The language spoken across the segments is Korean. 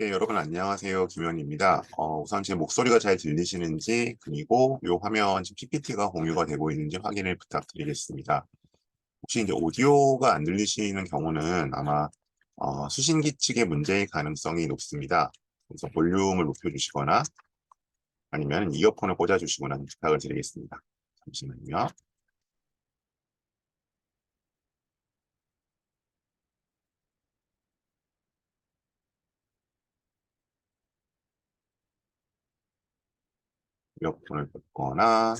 네, 여러분 안녕하세요. 김현입니다. 우선 제 목소리가 잘 들리시는지 그리고 이 화면 지금 PPT가 공유가 되고 있는지 확인을 부탁드리겠습니다. 혹시 이제 오디오가 안 들리시는 경우는 아마 수신기 측의 문제의 가능성이 높습니다. 그래서 볼륨을 높여주시거나 아니면 이어폰을 꽂아주시거나 부탁을 드리겠습니다. 잠시만요. 이어폰을 꽂거나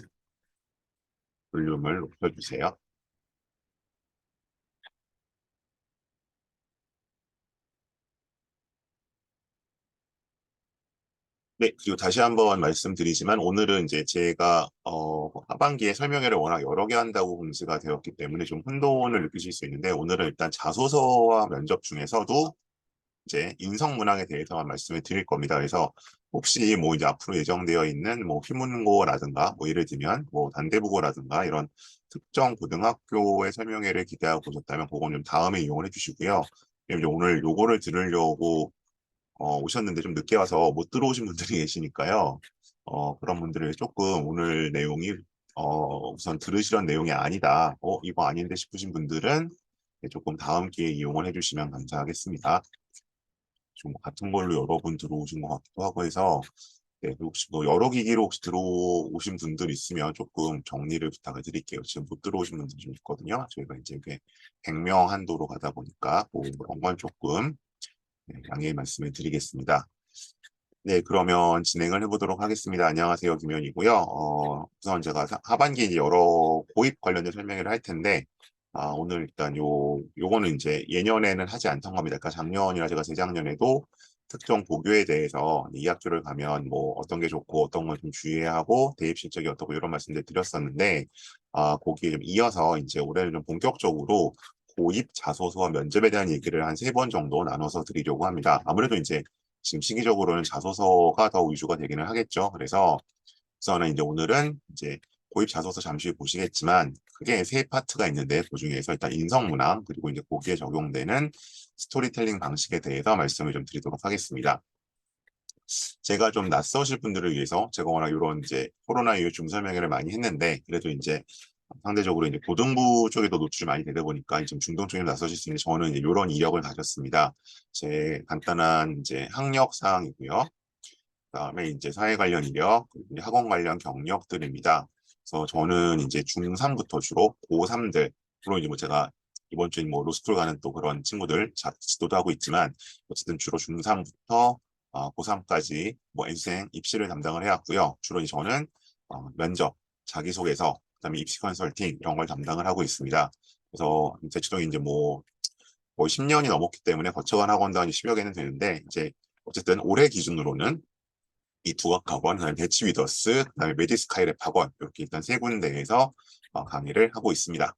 볼륨을 높여주세요. 네, 그리고 다시 한번 말씀드리지만 오늘은 이제 제가 하반기에 설명회를 워낙 여러 개 한다고 공지가 되었기 때문에 좀 혼돈을 느끼실 수 있는데 오늘은 일단 자소서와 면접 중에서도 이제 인성문항에 대해서만 말씀을 드릴 겁니다. 그래서 혹시 뭐 이제 앞으로 예정되어 있는 뭐 휘문고라든가 뭐 예를 들면 뭐 단대부고라든가 이런 특정 고등학교의 설명회를 기대하고 오셨다면 그건 좀 다음에 이용을 해주시고요. 왜냐면 이제 오늘 요거를 들으려고 오셨는데 좀 늦게 와서 못 들어오신 분들이 계시니까요. 그런 분들을 조금 오늘 내용이 우선 들으시던 내용이 아니다. 이거 아닌데 싶으신 분들은 네, 조금 다음 기회에 이용을 해주시면 감사하겠습니다. 좀 같은 걸로 여러 분 들어오신 것 같기도 하고 해서 네, 혹시 뭐 여러 기기로 혹시 들어오신 분들 있으면 조금 정리를 부탁을 드릴게요. 지금 못 들어오신 분들 좀 있거든요. 저희가 이제 이게 100명 한도로 가다 보니까 뭐 그런 건 조금 네, 양해의 말씀을 드리겠습니다. 네, 그러면 진행을 해보도록 하겠습니다. 안녕하세요, 김현이고요. 우선 제가 하반기 이제 여러 고입 관련된 설명을 할 텐데, 오늘 일단 요거는 이제 예년에는 하지 않던 겁니다. 그러니까 작년이나 제가 재작년에도 특정 고교에 대해서 이 학교를 가면 뭐 어떤 게 좋고 어떤 걸 좀 주의해야 하고 대입 실적이 어떻고 이런 말씀들 드렸었는데, 거기에 좀 이어서 이제 올해는 좀 본격적으로 고입 자소서와 면접에 대한 얘기를 한 세 번 정도 나눠서 드리려고 합니다. 아무래도 이제 지금 시기적으로는 자소서가 더 위주가 되기는 하겠죠. 그래서 우선은 이제 오늘은 이제 고입 자소서 잠시 보시겠지만 크게 세 파트가 있는데 그중에서 일단 인성문항 그리고 이제 거기에 적용되는 스토리텔링 방식에 대해서 말씀을 좀 드리도록 하겠습니다. 제가 좀 낯서실 분들을 위해서 제가 워낙 이런 이제 코로나 이후 줌 설명회를 많이 했는데 그래도 이제 상대적으로 이제 고등부 쪽에도 노출이 많이 되다 보니까 좀 중동 쪽에 낯서실 수 있는데 저는 이제 이런 이력을 가졌습니다. 제 간단한 이제 학력 사항이고요. 그다음에 이제 사회 관련 이력, 그리고 이제 학원 관련 경력들입니다. 그래서 저는 이제 중3부터 주로 고3들, 물론 이제 뭐 제가 이번 주에 뭐 로스쿨 가는 또 그런 친구들 지도도 하고 있지만 어쨌든 주로 중3부터 고3까지 뭐 엔생 입시를 담당을 해왔고요. 주로 이제 저는 면접, 자기소개서, 그다음에 입시 컨설팅 이런 걸 담당을 하고 있습니다. 그래서 대체적으로 이제 뭐 거의 10년이 넘었기 때문에 거쳐간 학원도 한 10여 개는 되는데 이제 어쨌든 올해 기준으로는 이 두각학원, 그다음에 대치위더스, 그다음에 메디스카이랩 학원 이렇게 일단 세 군데에서 강의를 하고 있습니다.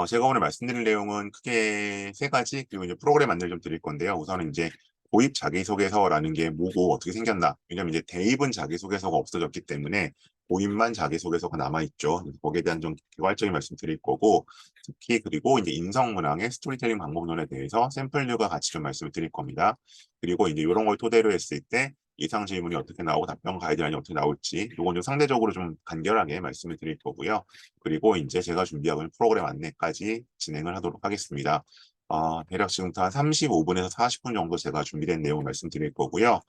제가 오늘 말씀드릴 내용은 크게 세 가지, 그리고 이제 프로그램 안내를 좀 드릴 건데요. 우선은 이제 고입 자기소개서라는 게 뭐고 어떻게 생겼나. 왜냐면 이제 대입은 자기소개서가 없어졌기 때문에 고입만 자기소개서가 남아있죠. 그래서 거기에 대한 좀 개괄적인 말씀 드릴 거고, 특히 그리고 이제 인성문항의 스토리텔링 방법론에 대해서 샘플류가 같이 좀 말씀을 드릴 겁니다. 그리고 이제 이런 걸 토대로 했을 때 예상 질문이 어떻게 나오고 답변 가이드라인이 어떻게 나올지, 이건 좀 상대적으로 좀 간결하게 말씀을 드릴 거고요. 그리고 이제 제가 준비하고 있는 프로그램 안내까지 진행을 하도록 하겠습니다. 대략 지금부터 한 35분에서 40분 정도 제가 준비된 내용 말씀드릴 거고요.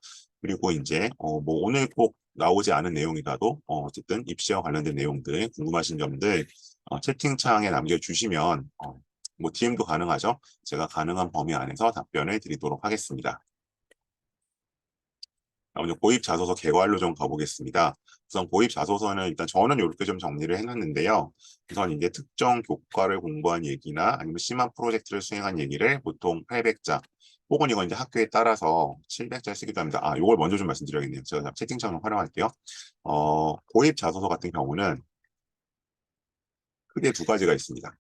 그리고 이제 뭐 오늘 꼭 나오지 않은 내용이라도 어쨌든 입시와 관련된 내용들 궁금하신 점들 채팅창에 남겨주시면 뭐 DM도 가능하죠. 제가 가능한 범위 안에서 답변을 드리도록 하겠습니다. 먼저 고입 자소서 개괄로 좀 가보겠습니다. 우선 고입 자소서는 일단 저는 이렇게 좀 정리를 해놨는데요. 우선 이제 특정 교과를 공부한 얘기나 아니면 심한 프로젝트를 수행한 얘기를 보통 800자 혹은 이건 이제 학교에 따라서 700자 쓰기도 합니다. 이걸 먼저 좀 말씀드려야겠네요. 제가 채팅창을 활용할게요. 고입 자소서 같은 경우는 크게 두 가지가 있습니다.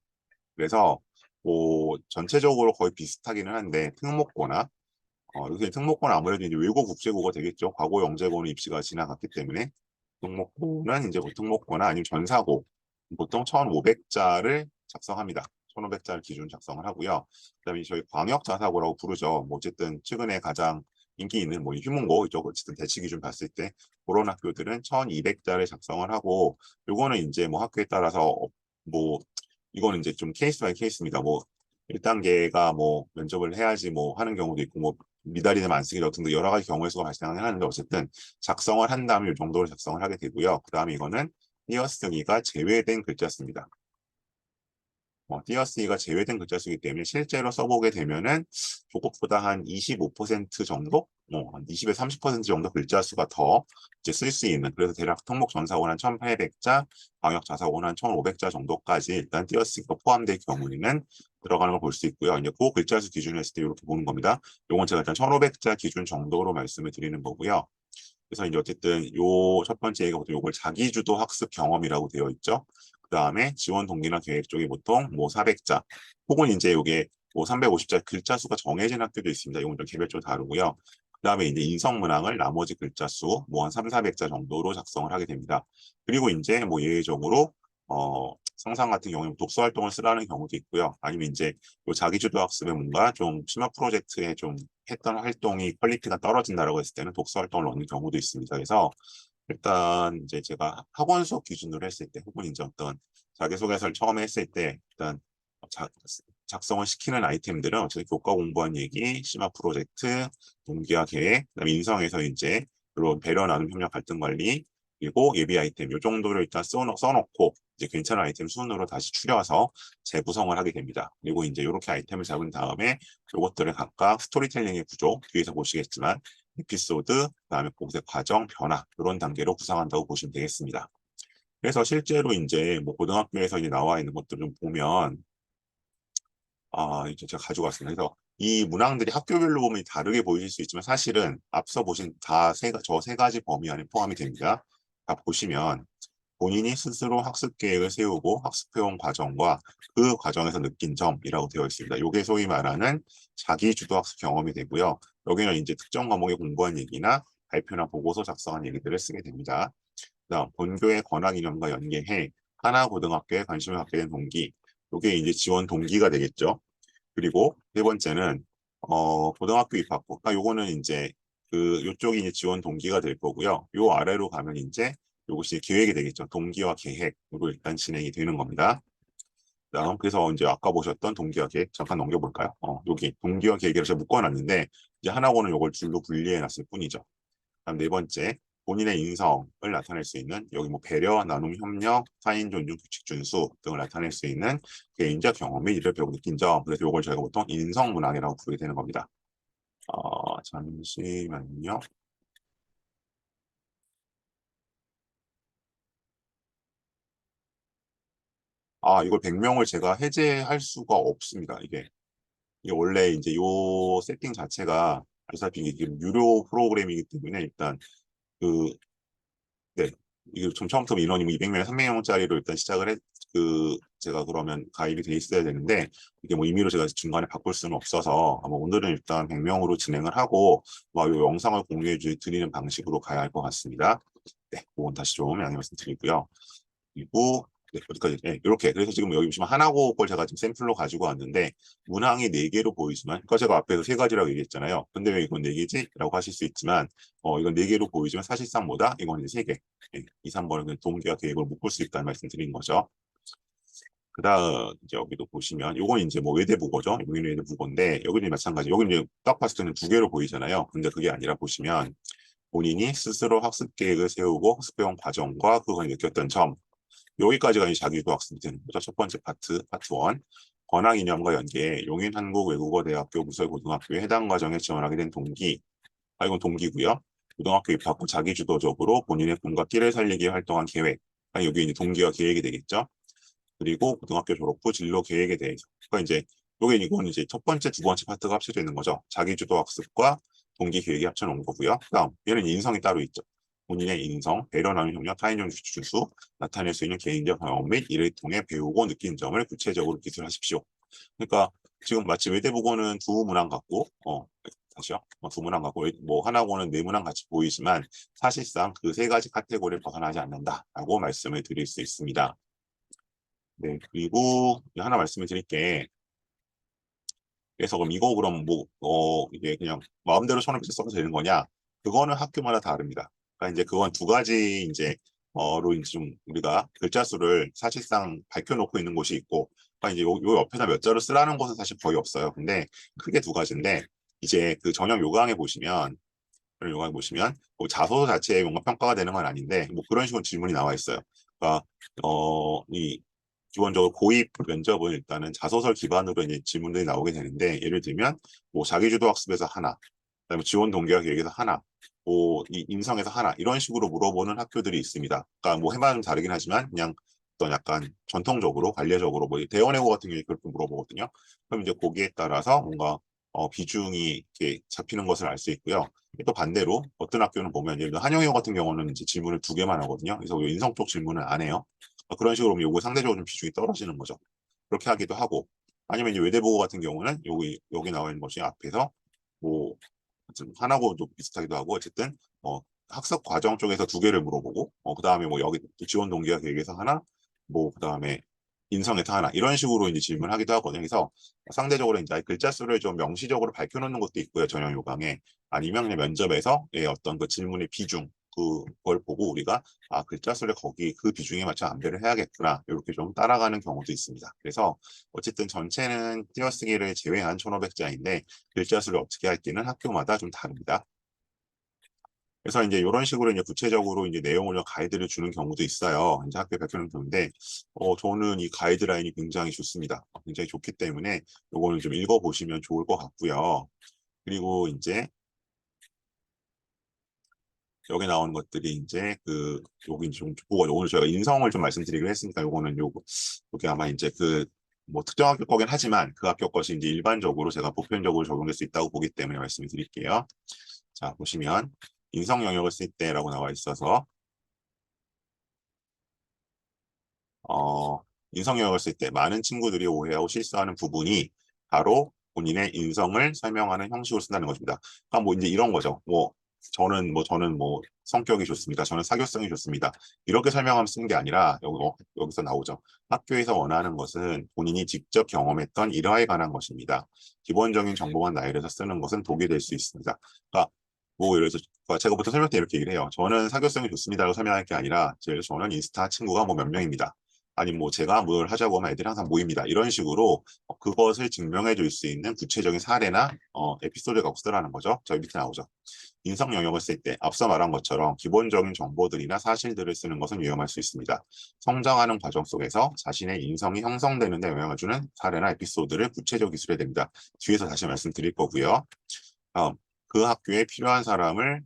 그래서 뭐 전체적으로 거의 비슷하기는 한데 특목고나 요새 특목고는 아무래도 이제 외고 국제고가 되겠죠. 과거 영재고는 입시가 지나갔기 때문에 특목고는 이제 뭐 특목고나 아니면 전사고 보통 1,500자를 작성합니다. 1,500자를 기준 작성을 하고요. 그다음에 저희 광역자사고라고 부르죠. 뭐 어쨌든 최근에 가장 인기 있는 뭐 휴문고 이쪽 어쨌든 대치 기준 봤을 때 그런 학교들은 1,200자를 작성을 하고 요거는 이제 뭐 학교에 따라서 뭐 이거는 이제 좀 케이스 바이 케이스입니다. 뭐 1단계가 뭐 면접을 해야지 뭐 하는 경우도 있고 뭐 미달이나 만쓰기 같은 등 여러 가지 경우의 수가 발생하긴 하는데 어쨌든 작성을 한 다음에 이 정도로 작성을 하게 되고요. 그 다음에 이거는 띄어쓰기가 제외된 글자 씁니다. 띄어쓰기가 제외된 글자 쓰기 때문에 실제로 써보게 되면은 조급보다 한 25% 정도, 한 20에서 30% 정도 글자 수가 더 이제 쓸 수 있는, 그래서 대략 통목 전사고는 한 1,800자, 광역 자사고는 한 1,500자 정도까지 일단 띄어쓰기가 포함될 경우에는 들어가는 걸 볼 수 있고요. 이제 그 글자 수 기준을 했을 때 이렇게 보는 겁니다. 요건 제가 일단 1,500자 기준 정도로 말씀을 드리는 거고요. 그래서 이제 어쨌든 요 첫 번째 얘기가 보통 요걸 자기주도 학습 경험이라고 되어 있죠. 그 다음에 지원 동기나 계획 쪽이 보통 뭐 400자 혹은 이제 요게 뭐 350자 글자 수가 정해진 학교도 있습니다. 이건 좀 개별적으로 다르고요. 그 다음에 이제 인성문항을 나머지 글자 수 뭐 한 3, 400자 정도로 작성을 하게 됩니다. 그리고 이제 뭐 예외적으로 성상 같은 경우에 독서 활동을 쓰라는 경우도 있고요. 아니면 이제 요 자기주도 학습에 뭔가 좀 심화 프로젝트에 좀 했던 활동이 퀄리티가 떨어진다라고 했을 때는 독서 활동을 넣는 경우도 있습니다. 그래서 일단 이제 제가 학원 수업 기준으로 했을 때 혹은 이제 어떤 자기소개서를 처음에 했을 때 일단 작성을 시키는 아이템들은 어쨌든 교과 공부한 얘기, 심화 프로젝트, 동기화 계획, 그다음에 인성에서 이제 그런 배려 나눔 협력 갈등 관리 그리고 예비 아이템 요 정도를 일단 써놓고 이제 괜찮은 아이템 순으로 다시 추려서 재구성을 하게 됩니다. 그리고 이제 이렇게 아이템을 잡은 다음에 요것들을 각각 스토리텔링의 구조 뒤에서 보시겠지만 에피소드, 그다음에 공색 과정, 변화 이런 단계로 구성한다고 보시면 되겠습니다. 그래서 실제로 이제 뭐 고등학교에서 이제 나와 있는 것들을 좀 보면 이제 제가 가져갔습니다. 그래서 이 문항들이 학교별로 보면 다르게 보이실 수 있지만 사실은 앞서 보신 저 세 가지 범위 안에 포함이 됩니다. 다 보시면 본인이 스스로 학습 계획을 세우고 학습해온 과정과 그 과정에서 느낀 점이라고 되어 있습니다. 이게 소위 말하는 자기 주도 학습 경험이 되고요. 여기는 이제 특정 과목에 공부한 얘기나 발표나 보고서 작성한 얘기들을 쓰게 됩니다. 그다음 본교의 권학 이념과 연계해 하나고등학교에 관심을 갖게 된 동기. 이게 이제 지원 동기가 되겠죠. 그리고 네 번째는 고등학교 입학부. 요거는 이제 요쪽이 이제 지원 동기가 될 거고요. 요 아래로 가면 이제 요것이 계획이 되겠죠. 동기와 계획으로 일단 진행이 되는 겁니다. 그다음 그래서 이제 아까 보셨던 동기와 계획 잠깐 넘겨볼까요? 여기 동기와 계획을 제가 묶어놨는데 이제 하나고는 요걸 줄로 분리해놨을 뿐이죠. 다음 네 번째 본인의 인성을 나타낼 수 있는 여기 뭐 배려, 나눔, 협력, 타인 존중, 규칙 준수 등을 나타낼 수 있는 개인적 경험 및 이를 배우고 느낀 점. 그래서 이걸 저희가 보통 인성문항이라고 부르게 되는 겁니다. 잠시만요. 이걸 100명을 제가 해제할 수가 없습니다. 이게 원래 이제 요 세팅 자체가 아시다시피 이게 지금 유료 프로그램이기 때문에 일단 그 네. 이게 좀 처음부터 인원이 뭐 200명, 300명짜리로 일단 시작을 제가 그러면 가입이 돼 있어야 되는데, 이게 뭐 임의로 제가 중간에 바꿀 수는 없어서, 아마 오늘은 일단 100명으로 진행을 하고, 이 영상을 공유해 드리는 방식으로 가야 할 것 같습니다. 네, 그건 다시 좀 양해 말씀 드리고요. 그리고 네, 어디까지? 네, 이렇게. 그래서 지금 여기 보시면 하나고 걸 제가 지금 샘플로 가지고 왔는데 문항이 4개로 보이지만, 그러니까 제가 앞에서 3가지라고 얘기했잖아요. 근데 왜 이건 4개지? 라고 하실 수 있지만 이건 4개로 보이지만 사실상 뭐다? 이건 이제 3개. 2, 3번은 동기와 계획을 묶을 수 있다는 말씀 드린 거죠. 그 다음 이제 여기도 보시면 이건 이제 뭐 외대국어죠. 여기는 외대국어인데 여기는 마찬가지. 여기는 이제 딱 봤을 때는 2개로 보이잖아요. 근데 그게 아니라 보시면 본인이 스스로 학습 계획을 세우고 학습해온 과정과 그걸 느꼈던 점, 여기까지가 이제 자기주도 학습이 되는 거죠. 첫 번째 파트 1. 권학 이념과 연계해 용인한국외국어대학교 부설고등학교에 해당 과정에 지원하게 된 동기. 이건 동기고요. 고등학교 입학 후 자기주도적으로 본인의 꿈과 끼를 살리기 위해 활동한 계획. 여기 이제 동기와 계획이 되겠죠. 그리고 고등학교 졸업 후 진로 계획에 대해서. 그러니까 이제 이건 이제 첫 번째, 두 번째 파트가 합쳐져 있는 거죠. 자기주도 학습과 동기 계획이 합쳐놓은 거고요. 그다음 얘는 인성이 따로 있죠. 본인의 인성, 배려 나눔 협력, 타인적 주수, 나타낼 수 있는 개인적 경험 및 이를 통해 배우고 느낀 점을 구체적으로 기술하십시오. 그러니까 지금 마치 외대국어는 두 문항 같고, 다시요. 두 문항 같고, 뭐 하나고는 네 문항 같이 보이지만 사실상 그 3가지 카테고리를 벗어나지 않는다라고 말씀을 드릴 수 있습니다. 네, 그리고 하나 말씀을 드릴게. 그래서 그럼 이거 그럼 뭐, 이게 그냥 마음대로 손해배상 써도 되는 거냐? 그거는 학교마다 다릅니다. 그러니까 이제 그건 두 가지 이제, 로 이제 좀 우리가 글자 수를 사실상 밝혀놓고 있는 곳이 있고, 그러니까 이제 요 옆에다 몇 자로 쓰라는 곳은 사실 거의 없어요. 근데 크게 두 가지인데, 이제 그 전형 요강에 보시면, 뭐 자소서 자체에 뭔가 평가가 되는 건 아닌데, 뭐 그런 식으로 질문이 나와 있어요. 그러니까, 이 기본적으로 고입 면접은 일단은 자소서 기반으로 이제 질문들이 나오게 되는데 예를 들면 뭐 자기주도 학습에서 하나, 그다음에 지원 동기화 계획에서 하나, 뭐 이 인성에서 하나 이런 식으로 물어보는 학교들이 있습니다. 그러니까 뭐 해마다 좀 다르긴 하지만 그냥 어떤 약간 전통적으로 관례적으로 뭐 대원외고 같은 경우에 그렇게 물어보거든요. 그럼 이제 거기에 따라서 뭔가 비중이 이렇게 잡히는 것을 알 수 있고요. 또 반대로 어떤 학교는 보면 예를 들어 한영여 같은 경우는 이제 질문을 두 개만 하거든요. 그래서 인성 쪽 질문을 안 해요. 그런 식으로 보면 요거 상대적으로 좀 비중이 떨어지는 거죠. 그렇게 하기도 하고 아니면 이제 외대보고 같은 경우는 여기 나와 있는 것이 앞에서 뭐 좀 하나고도 비슷하기도 하고 어쨌든 학습 과정 쪽에서 두 개를 물어보고 그다음에 뭐 여기 지원 동기화 계획에서 하나 뭐 그다음에 인성에서 하나 이런 식으로 이제 질문하기도 하거든요. 그래서 상대적으로 이제 글자 수를 좀 명시적으로 밝혀놓는 것도 있고요. 전형 요강에 아니면 그냥 면접에서 어떤 그 질문의 비중 그걸 보고 우리가 글자 수를 거기 그 비중에 맞춰 안배를 해야겠구나 이렇게 좀 따라가는 경우도 있습니다. 그래서 어쨌든 전체는 띄어쓰기를 제외한 1,500자인데 글자 수를 어떻게 할지는 학교마다 좀 다릅니다. 그래서 이제 이런 식으로 이제 구체적으로 이제 내용을 가이드를 주는 경우도 있어요. 이제 학교에 밝혀놓은 경우인데, 저는 이 가이드라인이 굉장히 좋습니다. 굉장히 좋기 때문에 요거는 좀 읽어보시면 좋을 것 같고요. 그리고 이제 여기 나오는 것들이 이제 여기 좀 보고 오늘 저희가 인성을 좀 말씀드리기로 했으니까 요거는 요게 아마 이제 뭐 특정 학교 거긴 하지만 그 학교 것이 이제 일반적으로 제가 보편적으로 적용될 수 있다고 보기 때문에 말씀을 드릴게요. 자, 보시면 인성 영역을 쓸 때라고 나와 있어서 어, 인성 영역을 쓸 때 많은 친구들이 오해하고 실수하는 부분이 바로 본인의 인성을 설명하는 형식으로 쓴다는 것입니다. 그러니까 뭐 이제 이런 거죠. 저는 뭐 성격이 좋습니다. 저는 사교성이 좋습니다. 이렇게 설명하면 쓰는 게 아니라 여기서 나오죠. 학교에서 원하는 것은 본인이 직접 경험했던 일화에 관한 것입니다. 기본적인 정보만 나열해서 쓰는 것은 독이 될 수 있습니다. 그러니까 뭐 예를 들어서 제가 보통 설명 때 이렇게 얘기를 해요. 저는 사교성이 좋습니다라고 설명할 게 아니라 저는 인스타 친구가 뭐 몇 명입니다. 아니면 뭐 제가 뭘 하자고 하면 애들이 항상 모입니다. 이런 식으로 그것을 증명해 줄 수 있는 구체적인 사례나 에피소드를 갖고 쓰라는 거죠. 저희 밑에 나오죠. 인성 영역을 쓸 때 앞서 말한 것처럼 기본적인 정보들이나 사실들을 쓰는 것은 위험할 수 있습니다. 성장하는 과정 속에서 자신의 인성이 형성되는 데 영향을 주는 사례나 에피소드를 구체적으로 기술해야 됩니다. 뒤에서 다시 말씀드릴 거고요. 다음, 그 학교에 필요한 사람을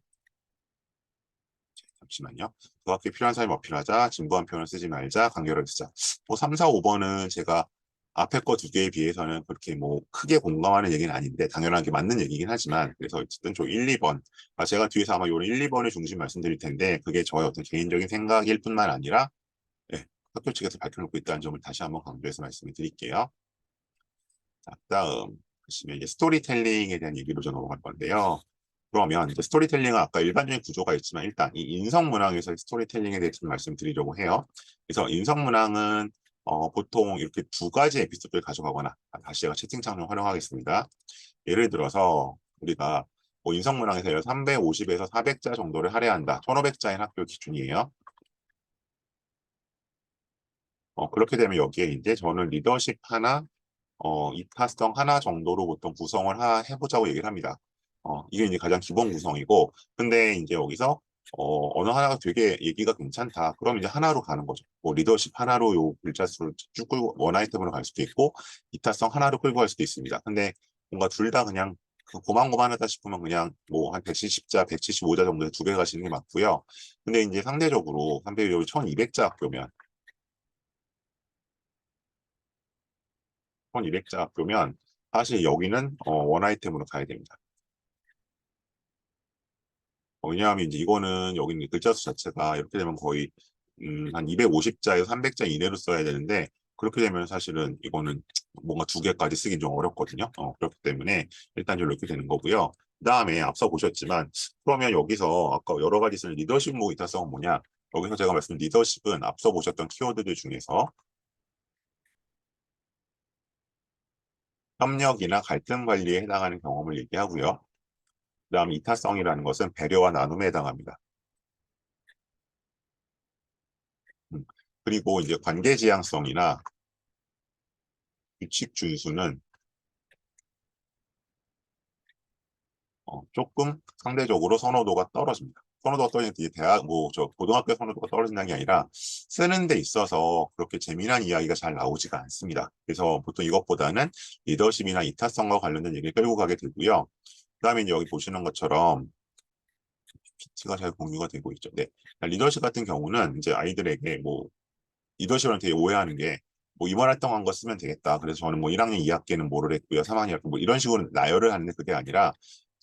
잠시만요. 그 학교에 필요한 사람이 어필하자, 진부한 표현을 쓰지 말자, 간결하게 쓰자. 뭐 3, 4, 5번은 제가 앞에 거 두 개에 비해서는 그렇게 뭐 크게 공감하는 얘기는 아닌데 당연하게 맞는 얘기긴 하지만 그래서 어쨌든 저 1, 2번 제가 뒤에서 아마 요런 1, 2번을 중심 말씀드릴 텐데 그게 저의 어떤 개인적인 생각일 뿐만 아니라 예, 학교 측에서 밝혀놓고 있다는 점을 다시 한번 강조해서 말씀을 드릴게요. 자, 다음 보시면 이제 스토리텔링에 대한 얘기로 좀 넘어갈 건데요. 그러면 이제 스토리텔링은 아까 일반적인 구조가 있지만 일단 이 인성문항에서 스토리텔링에 대해서 좀 말씀드리려고 해요. 그래서 인성문항은 보통 이렇게 두 가지 에피소드를 가져가거나 다시 제가 채팅창 좀 활용하겠습니다. 예를 들어서 우리가 뭐 인성문항에서 350에서 400자 정도를 할애한다. 1500자인 학교 기준이에요. 그렇게 되면 여기에 이제 저는 리더십 하나, 이타성 하나 정도로 보통 구성을 해보자고 얘기를 합니다. 이게 이제 가장 기본 구성이고, 근데 이제 여기서 어느 하나가 되게 얘기가 괜찮다. 그럼 이제 하나로 가는 거죠. 뭐 리더십 하나로 요 글자 수를 쭉 끌고 원 아이템으로 갈 수도 있고, 이타성 하나로 끌고 갈 수도 있습니다. 근데 뭔가 둘 다 그냥 고만고만하다 싶으면 그냥 뭐 한 170자, 175자 정도에 두 개 가시는 게 맞고요. 근데 이제 상대적으로 1200자 학교면 1200자 학교면 사실 여기는 원 아이템으로 가야 됩니다. 왜냐하면 이제 이거는 여기 있는 글자 수 자체가 이렇게 되면 거의 한 250자에서 300자 이내로 써야 되는데 그렇게 되면 사실은 이거는 뭔가 두 개까지 쓰기 좀 어렵거든요. 그렇기 때문에 일단 좀 이렇게 되는 거고요. 그다음에 앞서 보셨지만 그러면 여기서 아까 여러 가지 쓰는 리더십 모의타성은 뭐냐? 여기서 제가 말씀 리더십은 앞서 보셨던 키워드들 중에서 협력이나 갈등 관리에 해당하는 경험을 얘기하고요. 그다음 이타성이라는 것은 배려와 나눔에 해당합니다. 음, 그리고 이제 관계 지향성이나 규칙 준수는 조금 상대적으로 선호도가 떨어집니다. 선호도가 떨어지는 게 대학 저 고등학교 선호도가 떨어진다는 게 아니라 쓰는 데 있어서 그렇게 재미난 이야기가 잘 나오지가 않습니다. 그래서 보통 이것보다는 리더십이나 이타성과 관련된 얘기를 끌고 가게 되고요. 그다음에 여기 보시는 것처럼 PPT가 잘 공유가 되고 있죠. 네. 리더십 같은 경우는 이제 아이들에게 리더십을 되게 오해하는 게 이번 활동한 거 쓰면 되겠다. 그래서 저는 1학년 2학기에는 뭐를 했고요. 3학년 이런 식으로 나열을 하는데 그게 아니라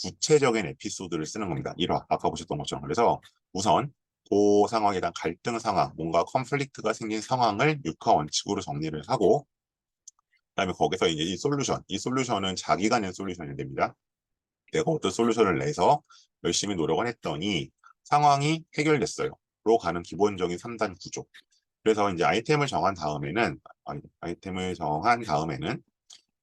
구체적인 에피소드를 쓰는 겁니다. 1화 아까 보셨던 것처럼. 그래서 우선 그 상황에 대한 갈등 상황, 뭔가 컨플릭트가 생긴 상황을 6화 원칙으로 정리를 하고 그다음에 거기서 이제 이 솔루션은 자기가 낸 솔루션이 됩니다. 내가 어떤 솔루션을 내서 열심히 노력을 했더니 상황이 해결됐어요. 로 가는 기본적인 3단 구조. 그래서 이제 아이템을 정한 다음에는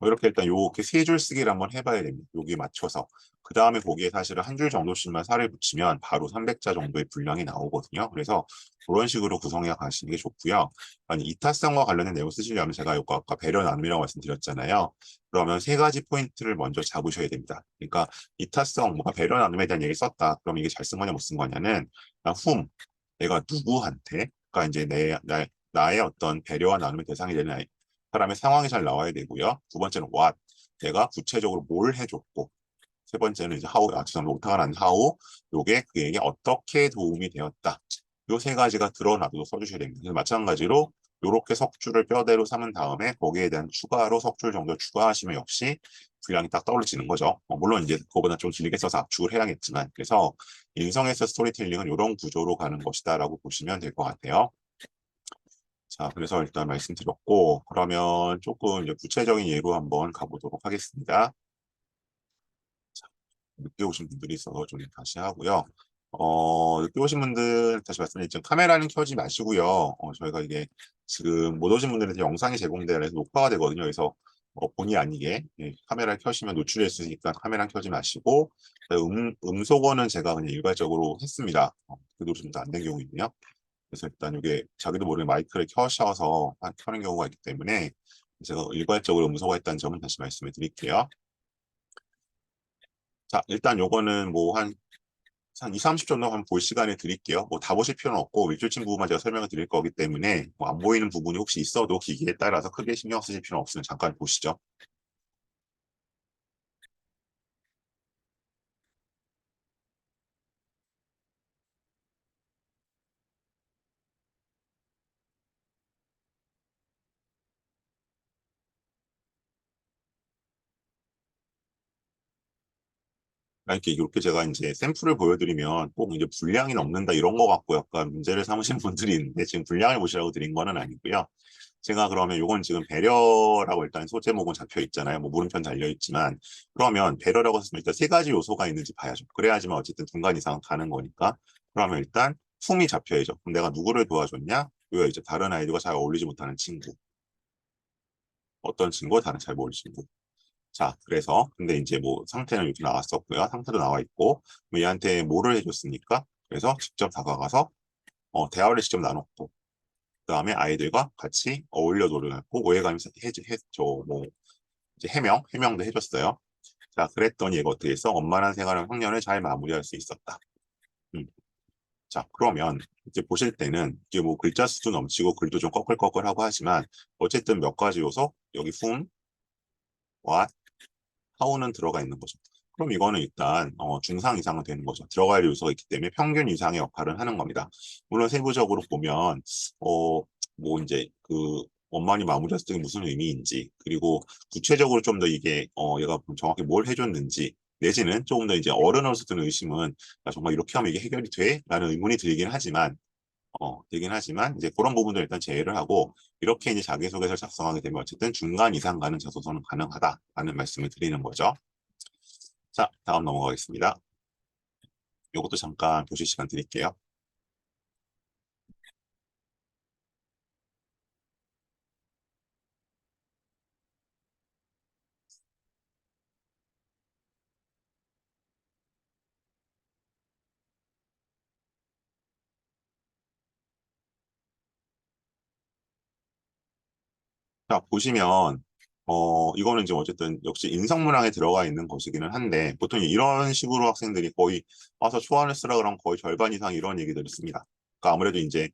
이렇게 일단 요렇게 세 줄 쓰기를 한번 해봐야 됩니다. 여기에 맞춰서. 그 다음에 거기에 사실은 한 줄 정도씩만 살을 붙이면 바로 300자 정도의 분량이 나오거든요. 그래서 그런 식으로 구성해 가시는 게 좋고요. 아니, 이타성과 관련된 내용 쓰시려면 제가 이거 아까 배려 나눔이라고 말씀드렸잖아요. 그러면 세 가지 포인트를 먼저 잡으셔야 됩니다. 그러니까 이타성, 뭔가 배려 나눔에 대한 얘기를 썼다. 그럼 이게 잘 쓴 거냐 못 쓴 거냐는 내가 누구한테, 그러니까 이제 나의 어떤 배려와 나눔의 대상이 되는 사람의 상황이 잘 나와야 되고요. 두 번째는 what, 내가 구체적으로 뭘 해줬고, 세 번째는 이제 how, 죄송합니다. 오타가 난 how, 요게 그에게 어떻게 도움이 되었다. 요 세 가지가 드러나도 써주셔야 됩니다. 그래서 마찬가지로 요렇게 석줄을 뼈대로 삼은 다음에 거기에 대한 추가로 석줄 정도 추가하시면 역시 분량이 딱 떨어지는 거죠. 물론 이제 그거보다 좀 길게 써서 압축을 해야겠지만, 그래서 인성에서 스토리텔링은 이런 구조로 가는 것이다라고 보시면 될 것 같아요. 자, 그래서 일단 말씀드렸고, 그러면 조금 이제 구체적인 예로 한번 가보도록 하겠습니다. 자, 늦게 오신 분들이 있어서 좀 다시 하고요. 늦게 오신 분들, 다시 말씀드리지만 카메라는 켜지 마시고요. 저희가 이게 지금 못 오신 분들한테 영상이 제공돼야 해서 녹화가 되거든요. 그래서 본의 아니게 카메라를 켜시면 노출될 수 있으니까 카메라 켜지 마시고, 음소거는 제가 그냥 일괄적으로 했습니다. 그래도 좀 더 안 된 경우이고요. 그래서 일단 이게 자기도 모르게 마이크를 켜셔서 켜는 경우가 있기 때문에 제가 일괄적으로 음소거 했다는 점은 다시 말씀을 드릴게요. 자, 일단 요거는 한 2, 30초 정도 한번 볼 시간을 드릴게요. 다 보실 필요는 없고 일주일친 부분만 제가 설명을 드릴 거기 때문에 안 보이는 부분이 혹시 있어도 기기에 따라서 크게 신경 쓰실 필요는 없으면 잠깐 보시죠. 이렇게 제가 이제 샘플을 보여드리면 꼭 이제 분량이 넘는다 이런 거 갖고 약간 문제를 삼으신 분들이 있는데 지금 분량을 보시라고 드린 거는 아니고요. 제가 그러면 요건 지금 배려라고 일단 소제목은 잡혀 있잖아요. 물음표 달려 있지만 그러면 배려라고 했으면 일단 세 가지 요소가 있는지 봐야죠. 그래야지만 어쨌든 중간 이상 가는 거니까. 그러면 일단 품이 잡혀야죠. 그럼 내가 누구를 도와줬냐? 요 이제 다른 아이들과 잘 어울리지 못하는 친구. 어떤 친구? 다른 잘 모르는 친구. 자, 그래서 근데 이제 상태는 이렇게 나왔었고요. 상태도 나와 있고 얘한테 뭐를 해줬습니까? 그래서 직접 다가가서 대화를 직접 나눴고 그다음에 아이들과 같이 어울려 노력했고 오해감이 이제 해명도 해줬어요. 자, 그랬더니 얘가 어떻게 해서 원만한 생활과 학년을 잘 마무리할 수 있었다. 음. 자, 그러면 이제 보실 때는 이게 글자 수도 넘치고 글도 좀 꺼끌꺼끌하고 하지만 어쨌든 몇 가지 요소 여기 what, how는 들어가 있는 거죠. 그럼 이거는 일단 중상 이상은 되는 거죠. 들어갈 요소가 있기 때문에 평균 이상의 역할을 하는 겁니다. 물론 세부적으로 보면 이제 그 원만히 마무리했을 때 무슨 의미인지 그리고 구체적으로 좀 더 이게 얘가 정확히 뭘 해줬는지 내지는 조금 더 이제 어른으로서 드는 의심은 정말 이렇게 하면 이게 해결이 돼? 라는 의문이 들긴 하지만 이제 그런 부분들 일단 제외를 하고 이렇게 이제 자기소개서를 작성하게 되면 어쨌든 중간 이상 가는 자소서는 가능하다라는 말씀을 드리는 거죠. 자, 다음 넘어가겠습니다. 이것도 잠깐 보실 시간 드릴게요. 자, 보시면, 이거는 이제 어쨌든 역시 인성문항에 들어가 있는 것이기는 한데, 보통 이런 식으로 학생들이 거의 와서 초안을 쓰라 그러면 거의 절반 이상 이런 얘기들을 씁니다. 그러니까 아무래도 이제,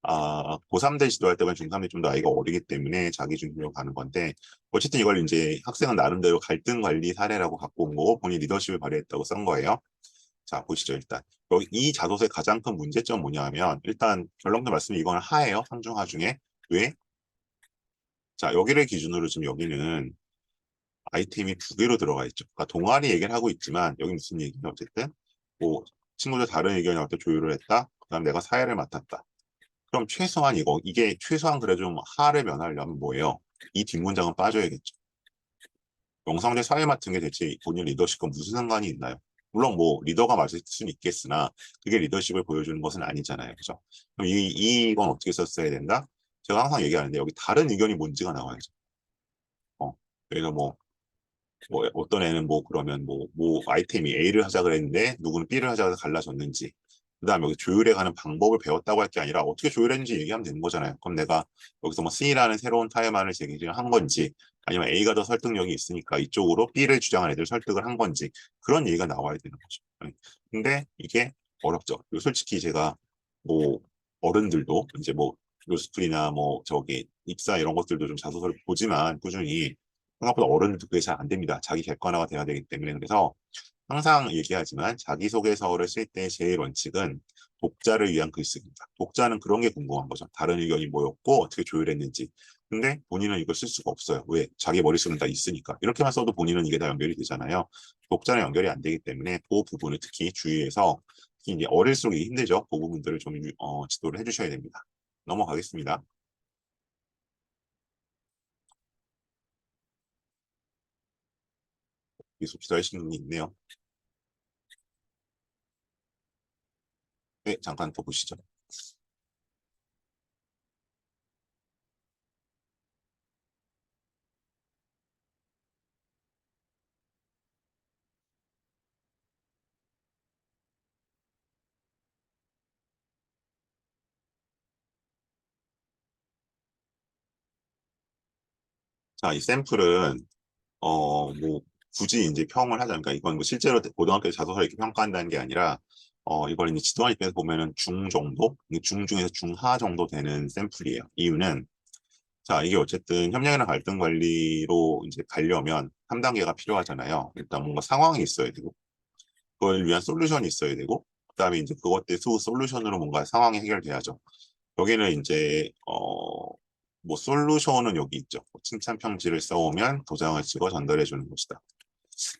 고3 때 지도할 때보다 중3 때 좀 더 나이가 어리기 때문에 자기 중심으로 가는 건데, 어쨌든 이걸 이제 학생은 나름대로 갈등 관리 사례라고 갖고 온 거고, 본인 리더십을 발휘했다고 쓴 거예요. 자, 보시죠, 일단. 여기 이 자소서의 가장 큰 문제점 뭐냐 하면, 일단 결론부터 말씀이 이거는 하예요. 상중 하 중에. 왜? 자, 여기를 기준으로 지금 여기는 아이템이 두 개로 들어가 있죠. 그러니까 동아리 얘기를 하고 있지만 여기 무슨 얘기냐 어쨌든 뭐 친구들 다른 의견이 나올 때 조율을 했다. 그다음 내가 사회를 맡았다. 그럼 최소한 이게 최소한 그래도 좀 하를 면하려면 뭐예요? 이 뒷문장은 빠져야겠죠. 영상제 사회 맡은 게 대체 본인 리더십과 무슨 상관이 있나요? 물론 뭐 리더가 맞을 수는 있겠으나 그게 리더십을 보여주는 것은 아니잖아요. 그죠? 그럼 이건 어떻게 썼어야 된다? 제가 항상 얘기하는데 여기 다른 의견이 뭔지가 나와야죠. 그래서 뭐 어떤 애는 뭐 그러면 뭐 아이템이 A를 하자 그랬는데 누구는 B를 하자 해서 갈라졌는지 그다음에 여기 조율해 가는 방법을 배웠다고 할 게 아니라 어떻게 조율했는지 얘기하면 되는 거잖아요. 그럼 내가 여기서 뭐 C라는 새로운 타협안을 제기한 건지 아니면 A가 더 설득력이 있으니까 이쪽으로 B를 주장한 애들 설득을 한 건지 그런 얘기가 나와야 되는 거죠. 근데 이게 어렵죠. 그리고 솔직히 제가 뭐 어른들도 이제 뭐 로스쿨이나 뭐 저기 입사 이런 것들도 좀 자소서를 보지만 꾸준히 생각보다 어른들도 그게 잘 안 됩니다. 자기 객관화가 돼야 되기 때문에. 그래서 항상 얘기하지만 자기소개서를 쓸 때 제일 원칙은 독자를 위한 글쓰기입니다. 독자는 그런 게 궁금한 거죠. 다른 의견이 뭐였고 어떻게 조율했는지. 근데 본인은 이걸 쓸 수가 없어요. 왜? 자기 머릿속은 다 있으니까. 이렇게만 써도 본인은 이게 다 연결이 되잖아요. 독자는 연결이 안 되기 때문에 그 부분을 특히 주의해서 특히 이제 어릴수록 힘들죠. 그 부분들을 좀 지도를 해주셔야 됩니다. 넘어가겠습니다. 계속 기다리시는 분이 있네요. 네, 잠깐 더 보시죠. 자, 이 샘플은 뭐, 굳이 이제 평을 하자. 그러니까 이건 뭐 실제로 고등학교 자소서 이렇게 평가한다는 게 아니라, 이걸 이제 지도안 입장에서 보면은 중 정도? 중 중에서 중하 정도 되는 샘플이에요. 이유는, 자, 이게 어쨌든 협력이나 갈등 관리로 이제 가려면 3단계가 필요하잖아요. 일단 뭔가 상황이 있어야 되고, 그걸 위한 솔루션이 있어야 되고, 그다음에 이제 그것들 솔루션으로 뭔가 상황이 해결돼야죠. 여기는 이제 뭐 솔루션은 여기 있죠. 칭찬 평지를 써오면 도장을 찍어 전달해 주는 것이다.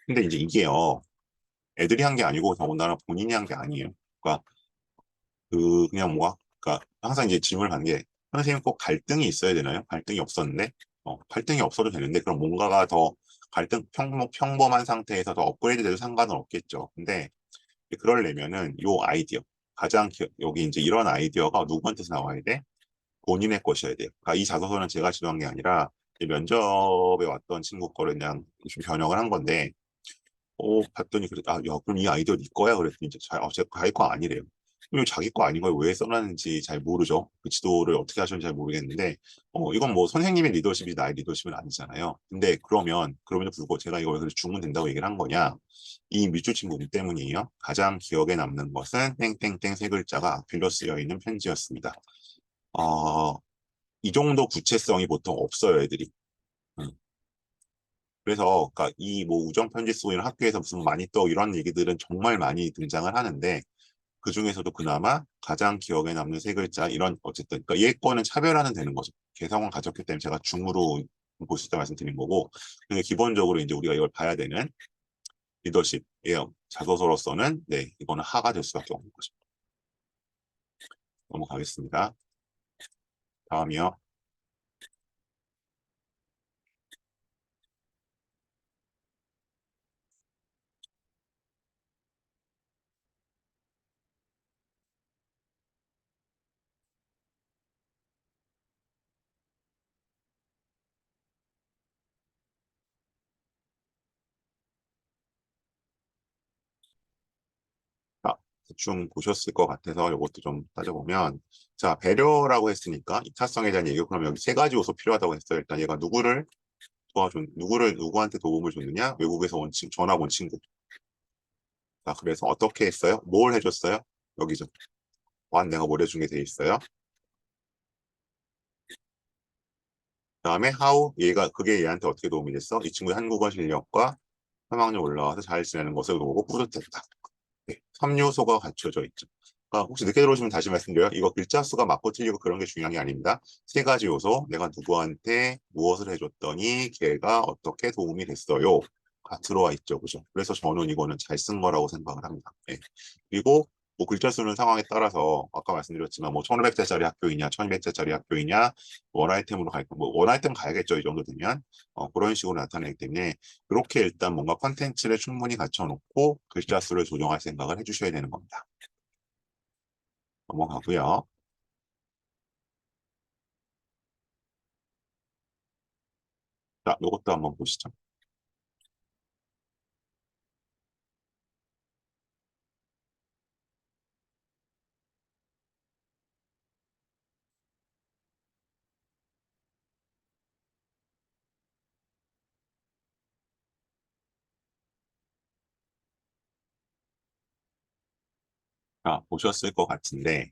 근데 이제 이게요. 애들이 한 게 아니고 더군다나 본인이 한 게 아니에요. 그러니까 그냥 뭐가 그러니까 항상 이제 질문을 하는 게 선생님 꼭 갈등이 있어야 되나요? 갈등이 없었는데 갈등이 없어도 되는데 그럼 뭔가가 더 평범한 상태에서 더 업그레이드 돼도 상관은 없겠죠. 근데 그러려면은 요 아이디어 여기 이제 이런 아이디어가 누구한테서 나와야 돼? 본인의 것이어야 돼요. 그러니까 이 자소서는 제가 지도한 게 아니라 면접에 왔던 친구 거를 그냥 좀 변형을 한 건데, 봤더니 그래, 야, 그럼 이 아이디어 네 거야? 그랬더니 이제 자기 거 아니래요. 그럼 자기 거 아닌 걸 왜 써놨는지 잘 모르죠. 그 지도를 어떻게 하셨는지 잘 모르겠는데, 이건 뭐 선생님의 리더십이 나의 리더십은 아니잖아요. 근데 그럼에도 불구하고 제가 이걸 왜 주면 된다고 얘기를 한 거냐? 이 밑줄 친 부분 때문이에요. 가장 기억에 남는 것은 땡땡땡 세 글자가 악필로 쓰여 있는 편지였습니다. 어, 이 정도 구체성이 보통 없어요, 애들이. 음. 그래서, 그러니까 이 뭐 우정 편지 쓰고 있는 학교에서 무슨 많이 떠 이런 얘기들은 정말 많이 등장을 하는데 그 중에서도 그나마 가장 기억에 남는 세 글자 이런 어쨌든 그러니까 얘 거는 차별화는 되는 거죠. 개성은 가졌기 때문에 제가 중으로 볼 수 있다 말씀드린 거고 근데 기본적으로 이제 우리가 이걸 봐야 되는 리더십, 예, 자소서로서는 네 이거는 하가 될 수밖에 없는 거죠. 넘어가겠습니다. 다음이요. 대충 보셨을 것 같아서 이것도 좀 따져보면, 자, 배려라고 했으니까 2차성에 대한 얘기고, 그럼 여기 세 가지 요소 필요하다고 했어요. 일단 얘가 누구한테 도움을 줬느냐? 외국에서 전학 온 친구. 자, 그래서 어떻게 했어요? 뭘 해줬어요? 여기죠. 내가 뭘 해준 게 돼 있어요. 그다음에 how, 그게 얘한테 어떻게 도움이 됐어? 이 친구의 한국어 실력과 사망률 올라와서 잘 지내는 것을 보고 뿌듯했다. 네, 3요소가 갖춰져 있죠. 그러니까 혹시 늦게 들어오시면 다시 말씀드려요. 이거 글자 수가 맞고 틀리고 그런 게 중요한 게 아닙니다. 세 가지 요소, 내가 누구한테 무엇을 해줬더니 걔가 어떻게 도움이 됐어요. 가 들어와 있죠. 그죠? 그래서 저는 이거는 잘 쓴 거라고 생각을 합니다. 네. 그리고 뭐 글자 수는 상황에 따라서 아까 말씀드렸지만 뭐 1500자짜리 학교이냐 1200자짜리 학교이냐 원 아이템으로 원 아이템 가야겠죠. 이 정도 되면 그런 식으로 나타내기 때문에 그렇게 일단 뭔가 컨텐츠를 충분히 갖춰놓고 글자 수를 조정할 생각을 해주셔야 되는 겁니다. 넘어가고요. 자, 이것도 한번 보시죠. 자, 보셨을 것 같은데,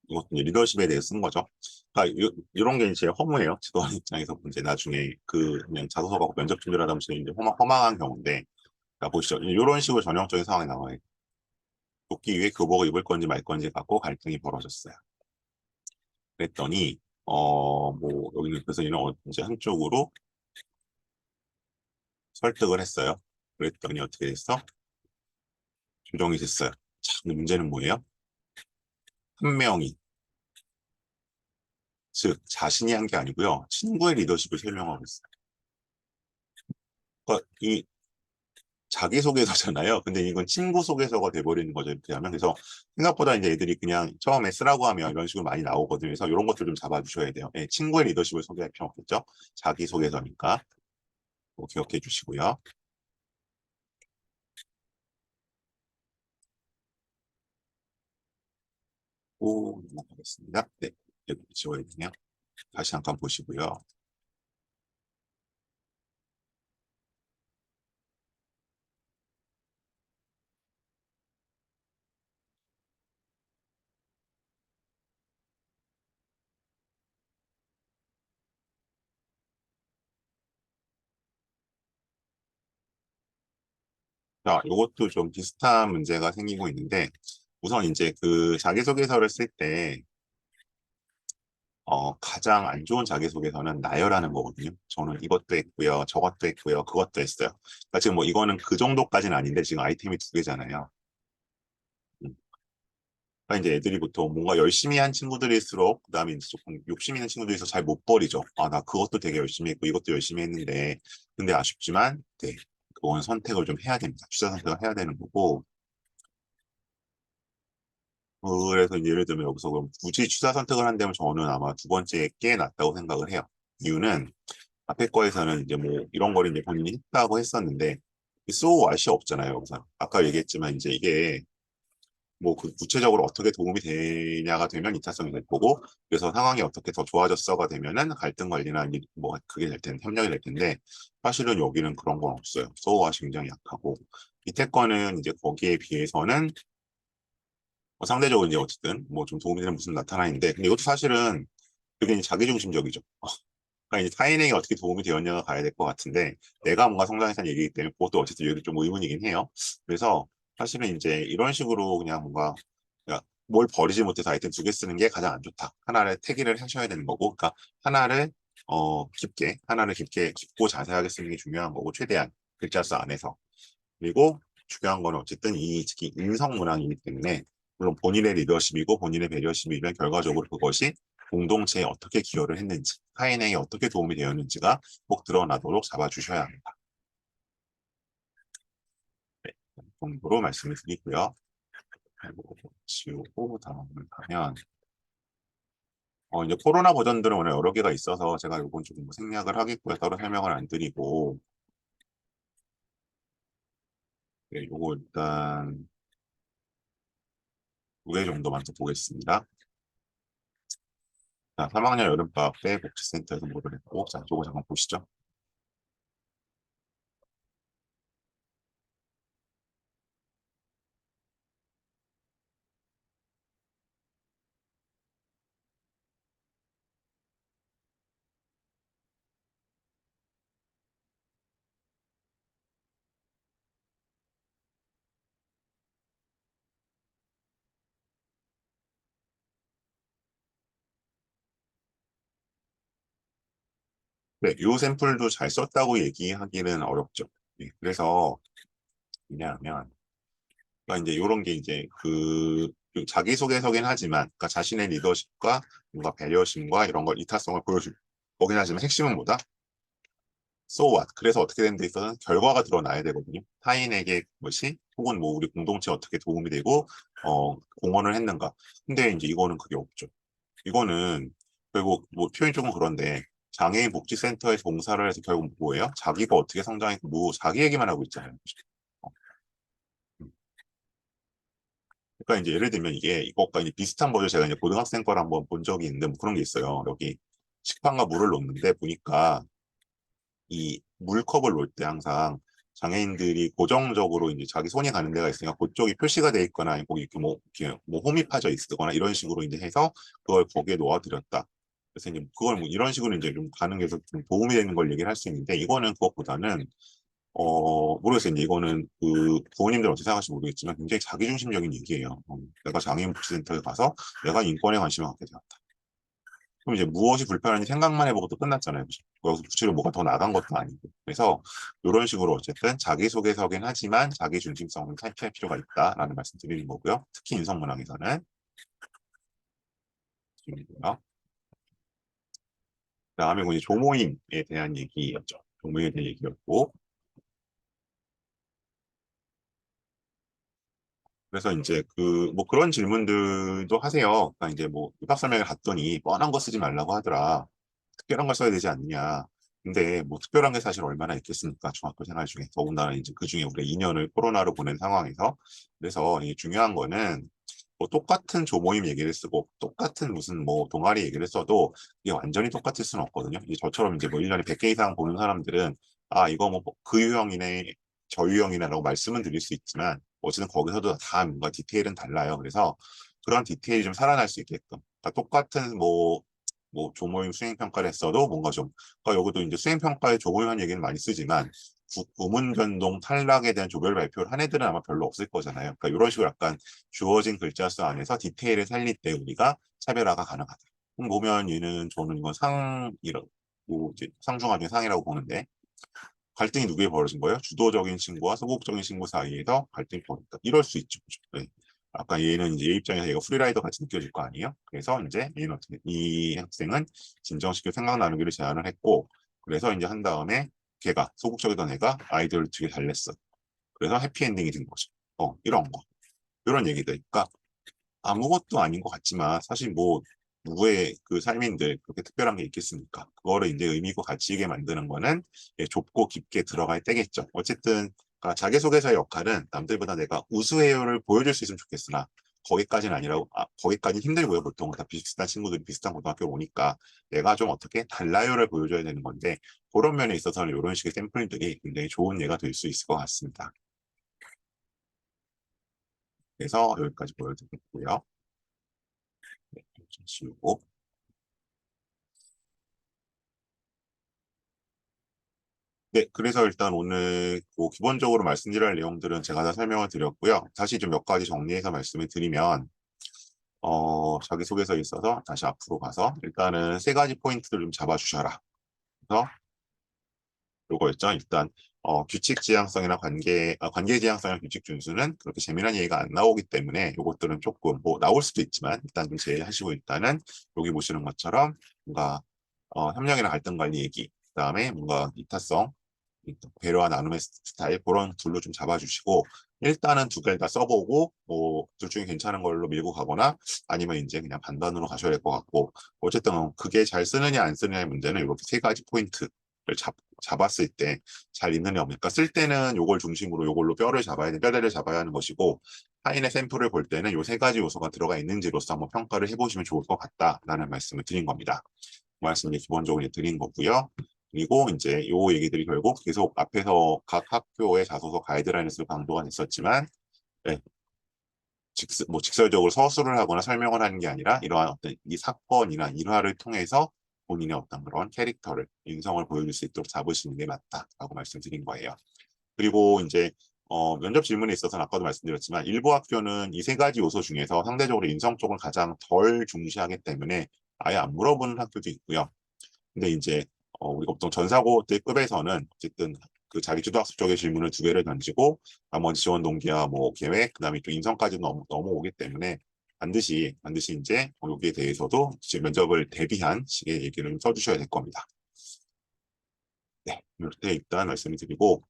이것도 이제 리더십에 대해 쓴 거죠. 그러니까 이런 게 이제 허무해요. 지도하는 입장에서 이제 나중에 그냥 자소서 갖고 면접 준비를 하다 보면 이제 허망한 경우인데, 자, 보시죠. 이런 식으로 전형적인 상황이 나와요. 돕기 위해 교복을 입을 건지 말 건지 갖고 갈등이 벌어졌어요. 그랬더니, 여기는 그래서 얘는 이제 한쪽으로 설득을 했어요. 그랬더니 어떻게 됐어? 조정이 됐어요. 자, 근데 문제는 뭐예요? 한 명이, 즉, 자신이 한 게 아니고요. 친구의 리더십을 설명하고 있어요. 그러니까 이 자기소개서잖아요. 근데 이건 친구 소개서가 돼버리는 거죠. 이렇게 하면. 그래서 생각보다 이제 애들이 그냥 처음에 쓰라고 하면 이런 식으로 많이 나오거든요. 그래서 이런 것들 좀 잡아주셔야 돼요. 예, 친구의 리더십을 소개할 필요 없겠죠. 자기소개서니까. 기억해 주시고요. 넘어가겠습니다. 네, 여기 지워야 되네요. 다시 잠깐 보시고요. 자, 이것도 좀 비슷한 문제가 생기고 있는데, 우선 이제 그 자기소개서를 쓸 때, 가장 안 좋은 자기소개서는 나열하는 거거든요. 저는 이것도 했고요, 저것도 했고요, 그것도 했어요. 그러니까 지금 뭐 이거는 그 정도까지는 아닌데, 지금 아이템이 두 개잖아요. 음. 그러니까 이제 애들이 보통 뭔가 열심히 한 친구들일수록, 그다음에 이제 조금 욕심 있는 친구들이 있어 잘 못 버리죠. 나 그것도 되게 열심히 했고, 이것도 열심히 했는데, 근데 아쉽지만, 네, 그건 선택을 좀 해야 됩니다. 취사 선택을 해야 되는 거고, 그래서 예를 들면 여기서 그럼 굳이 취사 선택을 한다면 저는 아마 두 번째 게 낫다고 생각을 해요. 이유는 앞에 거에서는 이제 뭐 이런 거를 이제 본인이 했다고 했었는데 so what이 없잖아요. 여기서 아까 얘기했지만 이제 이게 뭐 그 구체적으로 어떻게 도움이 되냐가 되면 이타성이 될 거고 그래서 상황이 어떻게 더 좋아졌어가 되면은 갈등 관리나 뭐 그게 될 텐데 협력이 될 텐데 사실은 여기는 그런 건 없어요. so what이 굉장히 약하고 밑에 거는 이제 거기에 비해서는 상대적으로 이제 어쨌든 뭐 좀 도움이 되는 모습 나타나는데 근데 이것도 사실은 그게 이제 자기중심적이죠. 그러니까 이제 타인에게 어떻게 도움이 되었냐가 가야 될 것 같은데 내가 뭔가 성장했다는 얘기이기 때문에 그것도 어쨌든 여기 좀 의문이긴 해요. 그래서 사실은 이제 이런 식으로 그냥 뭔가 그러니까 뭘 버리지 못해서 아이템 두 개 쓰는 게 가장 안 좋다. 하나를 태기를 하셔야 되는 거고, 그러니까 하나를 깊게 깊고 자세하게 쓰는 게 중요한 거고 최대한 글자 수 안에서 그리고 중요한 건 어쨌든 이 특히 인성 문항이기 때문에 물론 본인의 리더십이고 본인의 배려심이면 결과적으로 그것이 공동체에 어떻게 기여를 했는지, 타인에게 어떻게 도움이 되었는지가 꼭 드러나도록 잡아주셔야 합니다. 네, 정도로 말씀을 드리고요. 그리고 지우고 다음을 가면 이제 코로나 버전들은 오늘 여러 개가 있어서 제가 이건 조금 생략을 하겠고요. 따로 설명을 안 드리고 네, 요거 일단 두 개 정도만 더 보겠습니다. 자, 3학년 여름방학 때 복지센터에서 뭐를 했고, 자, 저거 잠깐 보시죠. 네, 이 샘플도 잘 썼다고 얘기하기는 어렵죠. 네, 그래서 왜냐하면 그러니까 이제 이런 게 이제 그 자기소개서긴 하지만 그러니까 자신의 리더십과 뭔가 배려심과 이런 걸 이타성을 보여줄 거긴 하지만 핵심은 뭐다? So what? 그래서 어떻게 된 데 있어서는 결과가 드러나야 되거든요. 타인에게 것이 혹은 뭐 우리 공동체 어떻게 도움이 되고 공헌을 했는가. 근데 이제 이거는 그게 없죠. 이거는 결국 뭐 표현이 조금 그런데 장애인 복지센터에서 봉사를 해서 결국 뭐예요? 자기가 어떻게 성장했고 뭐 자기 얘기만 하고 있잖아요. 어, 음. 그러니까 이제 예를 들면 이게 이것과 이제 비슷한 버전 제가 이제 고등학생 거를 한번 본 적이 있는데 뭐 그런 게 있어요. 여기 식판과 물을 놓는데 보니까 이 물컵을 놓을 때 항상 장애인들이 고정적으로 이제 자기 손이 가는 데가 있으니까 그쪽이 표시가 돼 있거나 아니면 거기 이렇게 뭐 홈이 파져 있거나 이런 식으로 이제 해서 그걸 거기에 놓아드렸다. 그래서 이제 그걸 뭐 이런 식으로 이제 좀 가는 게좀 도움이 되는 걸 얘기를 할 수 있는데 이거는 그것보다는 모르겠어요. 이제 이거는 그 부모님들 어떻게 생각하실지 모르겠지만 굉장히 자기중심적인 얘기예요. 내가 장애인 복지센터에 가서 내가 인권에 관심을 갖게 되었다. 그럼 이제 무엇이 불편한지 생각만 해보고 또 끝났잖아요. 그죠? 여기서 구체로 뭐가 더 나간 것도 아니고. 그래서 이런 식으로 어쨌든 자기소개서긴 하지만 자기 중심성을 탈피할 필요가 있다라는 말씀 드리는 거고요. 특히 인성문항에서는. 그 다음에 이제 조모임에 대한 얘기였죠. 조모임에 대한 얘기였고. 그래서 이제 뭐 그런 질문들도 하세요. 그러니까 이제 뭐 입학 설명회 갔더니 뻔한 거 쓰지 말라고 하더라. 특별한 걸 써야 되지 않느냐. 근데 뭐 특별한 게 사실 얼마나 있겠습니까? 중학교 생활 중에. 더군다나 이제 그 중에 우리가 2년을 코로나로 보낸 상황에서. 그래서 이게 중요한 거는 뭐 똑같은 조모임 얘기를 쓰고 똑같은 무슨 뭐 동아리 얘기를 써도 이게 완전히 똑같을 수는 없거든요. 이제 저처럼 이제 뭐 1년에 100개 이상 보는 사람들은 아, 이거 뭐 그 유형이네, 저 유형이네라고 말씀은 드릴 수 있지만 어쨌든 거기서도 다 뭔가 디테일은 달라요. 그래서 그런 디테일이 좀 살아날 수 있게끔. 그러니까 똑같은 뭐 조모임 수행평가를 했어도 뭔가 좀, 그러니까 여기도 이제 수행평가에 조모임한 얘기는 많이 쓰지만 구문 변동 탈락에 대한 조별 발표를 한 애들은 아마 별로 없을 거잖아요. 그러니까 이런 식으로 약간 주어진 글자 수 안에서 디테일을 살릴 때 우리가 차별화가 가능하다. 그럼 보면 얘는 저는 이건 상이라고 이제 상중하 중에 상이라고 보는데 갈등이 누구에 벌어진 거예요? 주도적인 친구와 소극적인 친구 사이에서 갈등이 벌어졌다. 이럴 수 있죠. 그죠? 네. 아까 얘는 이제 얘 입장에서 얘가 프리라이더 같이 느껴질 거 아니에요? 그래서 이제 얘는 어떻게 이 학생은 진정시켜 생각 나누기를 제안을 했고 그래서 이제 한 다음에 걔가 소극적이던 애가 아이디어를 되게 달랬어. 그래서 해피엔딩이 된 거죠. 이런 거. 이런 얘기들. 그러니까 아무것도 아닌 것 같지만 사실 뭐 누구의 그 삶인들 그렇게 특별한 게 있겠습니까? 그거를 이제 의미 있고 가치 있게 만드는 거는 좁고 깊게 들어갈 때겠죠. 어쨌든 그러니까 자기소개서의 역할은 남들보다 내가 우수해요를 보여줄 수 있으면 좋겠으나 거기까지는 아니라고 거기까지 힘들고요. 보통 다 비슷한 친구들이 비슷한 고등학교 오니까 내가 좀 어떻게 달라요를 보여줘야 되는 건데 그런 면에 있어서는 이런 식의 샘플들이 굉장히 좋은 예가 될 수 있을 것 같습니다. 그래서 여기까지 보여드렸고요. 네, 좀 지우고 네, 그래서 일단 오늘 뭐 기본적으로 말씀드릴 내용들은 제가 다 설명을 드렸고요. 다시 좀 몇 가지 정리해서 말씀을 드리면, 자기소개서에 있어서 다시 앞으로 가서 일단은 세 가지 포인트를 좀 잡아주셔라. 그래서 요거였죠. 일단 규칙 지향성이나 관계 지향성이나 규칙 준수는 그렇게 재미난 얘기가 안 나오기 때문에 요것들은 조금 뭐 나올 수도 있지만 일단 좀 제외하시고 일단은 여기 보시는 것처럼 뭔가 협력이나 갈등 관리 얘기, 그다음에 뭔가 이타성, 배려와 나눔의 스타일 그런 둘로 좀 잡아주시고 일단은 두 개를 다 써보고 뭐 둘 중에 괜찮은 걸로 밀고 가거나 아니면 이제 그냥 반반으로 가셔야 될 것 같고 어쨌든 그게 잘 쓰느냐 안 쓰느냐의 문제는 이렇게 세 가지 포인트 잡았을 때 잘 있느냐 없느냐. 쓸 때는 요걸 중심으로 요걸로 뼈대를 잡아야 하는 것이고, 타인의 샘플을 볼 때는 요 세 가지 요소가 들어가 있는지로서 한번 평가를 해보시면 좋을 것 같다라는 말씀을 드린 겁니다. 그 말씀을 기본적으로 드린 거고요. 그리고 이제 요 얘기들이 결국 계속 앞에서 각 학교의 자소서 가이드라인에서 강조가 됐었지만, 네, 직설적으로 서술을 하거나 설명을 하는 게 아니라 이러한 어떤 이 사건이나 일화를 통해서 본인의 어떤 그런 캐릭터를, 인성을 보여줄 수 있도록 잡으시는 게 맞다라고 말씀드린 거예요. 그리고 이제 면접 질문에 있어서는 아까도 말씀드렸지만 일부 학교는 이 세 가지 요소 중에서 상대적으로 인성 쪽을 가장 덜 중시하기 때문에 아예 안 물어보는 학교도 있고요. 근데 이제 우리가 보통 전사고 때 급에서는 어쨌든 그 자기주도 학습 쪽의 질문을 두 개를 던지고 나머지 지원 동기와 뭐 계획, 그다음에 또 인성까지 넘어오기 때문에 반드시 이제 여기에 대해서도 면접을 대비한 식의 얘기를 좀 써주셔야 될 겁니다. 네, 이렇게 일단 말씀을 드리고,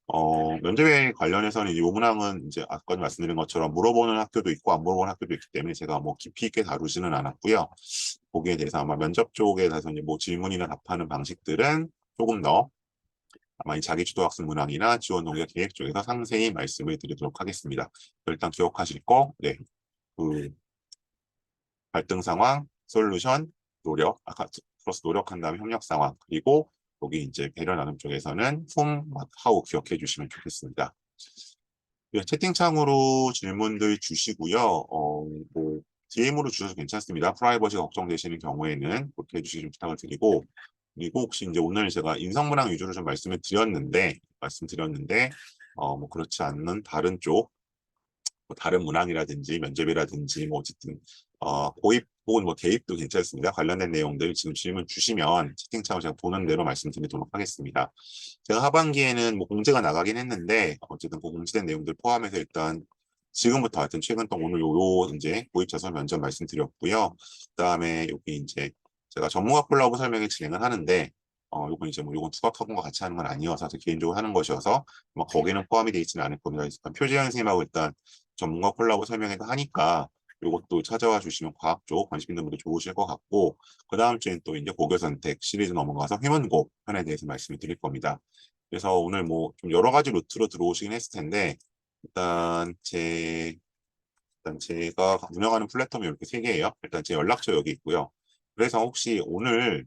면접에 관련해서는 이 문항은 이제 아까 말씀드린 것처럼 물어보는 학교도 있고 안 물어보는 학교도 있기 때문에 제가 뭐 깊이 있게 다루지는 않았고요. 거기에 대해서 아마 면접 쪽에 대해서 이제 뭐 질문이나 답하는 방식들은 조금 더 아마 이 자기주도 학습 문항이나 지원 동기 계획 쪽에서 상세히 말씀을 드리도록 하겠습니다. 일단 기억하실 거, 네, 그 갈등 상황, 솔루션, 노력, 아까 플러스 노력한 다음에 협력 상황, 그리고 여기 이제 배려 나눔 쪽에서는 whom, what, how 기억해 주시면 좋겠습니다. 네, 채팅창으로 질문들 주시고요. 뭐 DM으로 주셔도 괜찮습니다. 프라이버시가 걱정되시는 경우에는 그렇게 해주시기 좀 부탁을 드리고, 그리고 혹시 이제 오늘 제가 인성문항 위주로 좀 말씀드렸는데, 뭐 그렇지 않는 다른 쪽, 뭐 다른 문항이라든지 면접이라든지 뭐 어쨌든 고입 혹은 뭐 대입도 괜찮습니다. 관련된 내용들 지금 질문 주시면 채팅창을 제가 보는 대로 말씀드리도록 하겠습니다. 제가 하반기에는 뭐 공지가 나가긴 했는데 어쨌든 그 공지된 내용들 포함해서 일단 지금부터 하여튼 최근 동 오늘 요 이제 고입 자소 면접 말씀드렸고요. 그다음에 여기 이제 제가 전문가 콜라보 설명을 진행을 하는데 요건 이제 뭐 요건 투각학원과 같이 하는 건 아니어서 개인적으로 하는 것이어서 뭐 거기는 포함이 되어 있지는 않을 겁니다. 일단 표지현 선생님하고 일단 전문가 콜라보 설명회도 하니까 요것도 찾아와 주시면 과학 쪽 관심 있는 분들 좋으실 것 같고 그 다음 주엔 또 이제 고교 선택 시리즈 넘어가서 회원곡 편에 대해서 말씀을 드릴 겁니다. 그래서 오늘 뭐 좀 여러 가지 루트로 들어오시긴 했을 텐데 일단 제가 운영하는 플랫폼이 이렇게 세 개예요. 일단 제 연락처 여기 있고요. 그래서 혹시 오늘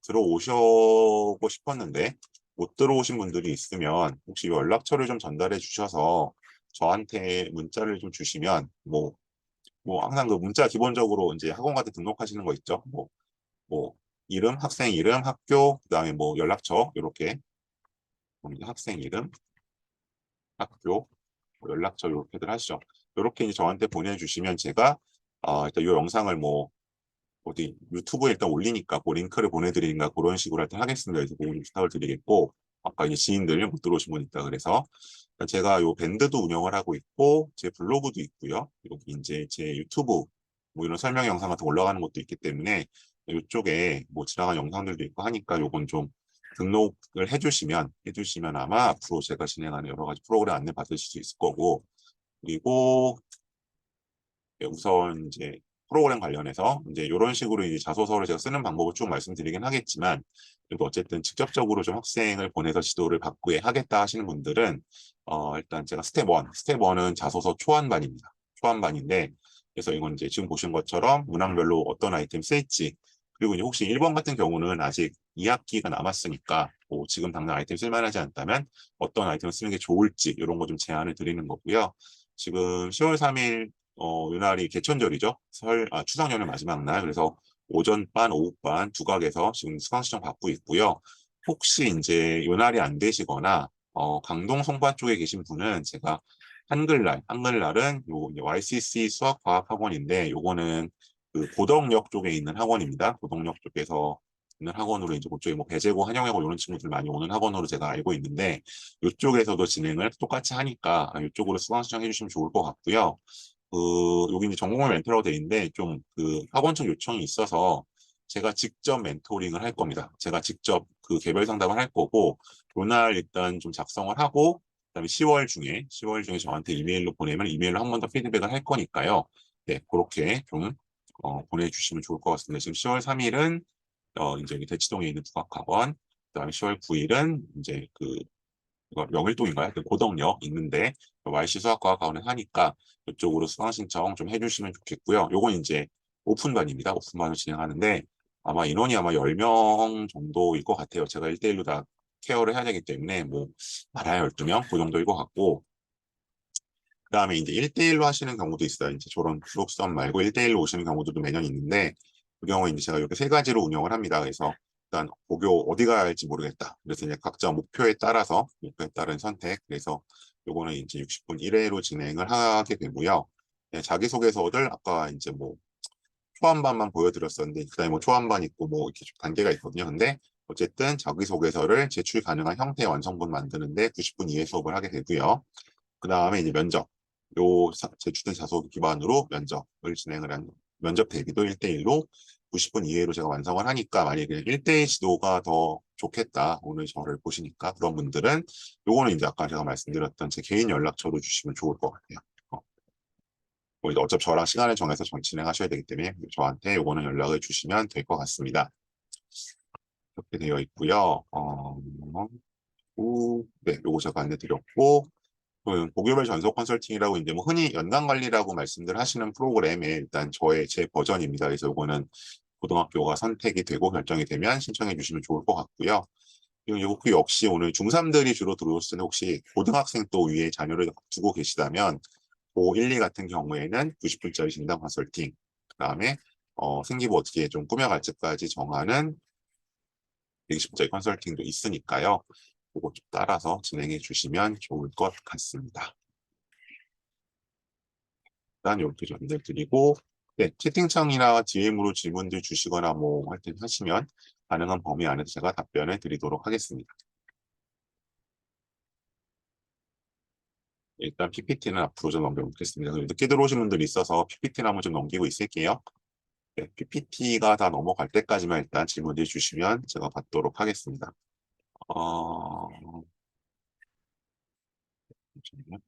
들어오시고 싶었는데 못 들어오신 분들이 있으면 혹시 연락처를 좀 전달해 주셔서 저한테 문자를 좀 주시면 뭐 항상 그 문자 기본적으로 이제 학원 같은 등록하시는 거 있죠. 뭐 이름, 학생 이름, 학교, 그다음에 뭐 연락처 이렇게 학생 이름, 학교, 뭐 연락처 이렇게들 하시죠. 이렇게 이제 저한테 보내주시면 제가 일단 이 영상을 뭐 어디 유튜브에 일단 올리니까 그 링크를 보내드리니까 그런 식으로 할때 하겠습니다. 그래서 그거 좀 부탁을 드리겠고 아까 이제 지인들 못 들어오신 분 있다 그래서 제가 요 밴드도 운영을 하고 있고 제 블로그도 있고요. 여기 이제 제 유튜브 뭐 이런 설명 영상 같은 거 올라가는 것도 있기 때문에 이쪽에 뭐 지나간 영상들도 있고 하니까 요건 좀 등록을 해주시면 아마 앞으로 제가 진행하는 여러 가지 프로그램 안내 받으실 수 있을 거고 그리고 우선 이제 프로그램 관련해서 이제 이런 식으로 이제 자소서를 제가 쓰는 방법을 쭉 말씀드리긴 하겠지만 그래도 어쨌든 직접적으로 좀 학생을 보내서 지도를 받고 하겠다 하시는 분들은 일단 제가 스텝 1은 자소서 초안반입니다. 초안반인데 그래서 이건 이제 지금 보신 것처럼 문항별로 어떤 아이템 쓸지 그리고 이제 혹시 1번 같은 경우는 아직 2학기가 남았으니까 뭐 지금 당장 아이템 쓸만하지 않다면 어떤 아이템을 쓰는 게 좋을지 이런 거 좀 제안을 드리는 거고요. 지금 10월 3일 이날이 개천절이죠. 추석 연휴 마지막 날. 그래서 오전반, 오후반 두 각에서 지금 수강 신청 받고 있고요. 혹시 이제 이날이 안 되시거나 강동 송파 쪽에 계신 분은 제가 한글날은 요 YCC 수학과학학원인데 요거는 그 고덕역 쪽에 있는 학원입니다. 고덕역 쪽에서 있는 학원으로 이제 그쪽에 뭐 배재고, 한영애고 이런 친구들 많이 오는 학원으로 제가 알고 있는데 이쪽에서도 진행을 똑같이 하니까 이쪽으로 수강 신청해 주시면 좋을 것 같고요. 여기 이제 전공을 멘토라고 돼 있는데 좀 그 학원 측 요청이 있어서 제가 직접 멘토링을 할 겁니다. 제가 직접 그 개별 상담을 할 거고 그날 일단 좀 작성을 하고 그다음에 10월 중에 저한테 이메일로 보내면 이메일로 한 번 더 피드백을 할 거니까요. 네, 그렇게 좀 보내주시면 좋을 것 같습니다. 지금 10월 3일은 이제 여기 대치동에 있는 국악학원, 그다음에 10월 9일은 이제 그 이거 명일동인가요? 그 고덕역 있는데 YC 수학과학원을 하니까 이쪽으로 수강 신청 좀 해주시면 좋겠고요. 요건 이제 오픈반입니다. 오픈반을 진행하는데 아마 인원이 아마 10명 정도일 것 같아요. 제가 1대1로 다 케어를 해야 되기 때문에 뭐 많아야 12명 그 정도일 것 같고 그다음에 이제 1대1로 하시는 경우도 있어요. 이제 저런 부록 수업 말고 1대1로 오시는 경우도 매년 있는데 그 경우에 이제 제가 이렇게 세 가지로 운영을 합니다. 그래서 일단 고교 어디 가야 할지 모르겠다. 그래서 이제 각자 목표에 따라서 목표에 따른 선택. 그래서 요거는 이제 60분 1회로 진행을 하게 되고요. 네, 자기소개서들 아까 이제 뭐 초안반만 보여드렸었는데 그다음에 뭐 초안반 있고 뭐 이렇게 좀 단계가 있거든요. 근데 어쨌든 자기소개서를 제출 가능한 형태의 완성본 만드는데 90분 이외 수업을 하게 되고요. 그 다음에 이제 면접. 제출된 자소 기반으로 면접을 진행을 한 면접 대비도 1대1로 90분 이내로 제가 완성을 하니까 만약에 1대1 지도가 더 좋겠다. 오늘 저를 보시니까 그런 분들은 요거는 이제 아까 제가 말씀드렸던 제 개인 연락처로 주시면 좋을 것 같아요. 뭐 이제 어차피 저랑 시간을 정해서 진행하셔야 되기 때문에 저한테 요거는 연락을 주시면 될 것 같습니다. 이렇게 되어 있고요. 네, 요거 제가 안내드렸고 고교별 전속 컨설팅이라고 이제 뭐 흔히 연간 관리라고 말씀들 하시는 프로그램에 일단 제 버전입니다. 그래서 이거는 고등학교가 선택이 되고 결정이 되면 신청해 주시면 좋을 것 같고요. 그리고 그 역시 오늘 중3들이 주로 들어오실 텐데 혹시 고등학생 또 위에 자녀를 두고 계시다면 고 1, 2 같은 경우에는 90분짜리 진단 컨설팅, 그다음에 생기부 어떻게 좀 꾸며갈지까지 정하는 120분짜리 컨설팅도 있으니까요. 그거 좀 따라서 진행해 주시면 좋을 것 같습니다. 일단 이렇게 전달드리고 네, 채팅창이나 DM으로 질문들 주시거나 뭐 하시면 가능한 범위 안에서 제가 답변을 드리도록 하겠습니다. 일단 PPT는 앞으로 좀 넘겨보겠습니다. 늦게 들어오신 분들이 있어서 PPT는 한번 좀 넘기고 있을게요. 네, PPT가 다 넘어갈 때까지만 일단 질문들 주시면 제가 받도록 하겠습니다. 어... 잠시만요.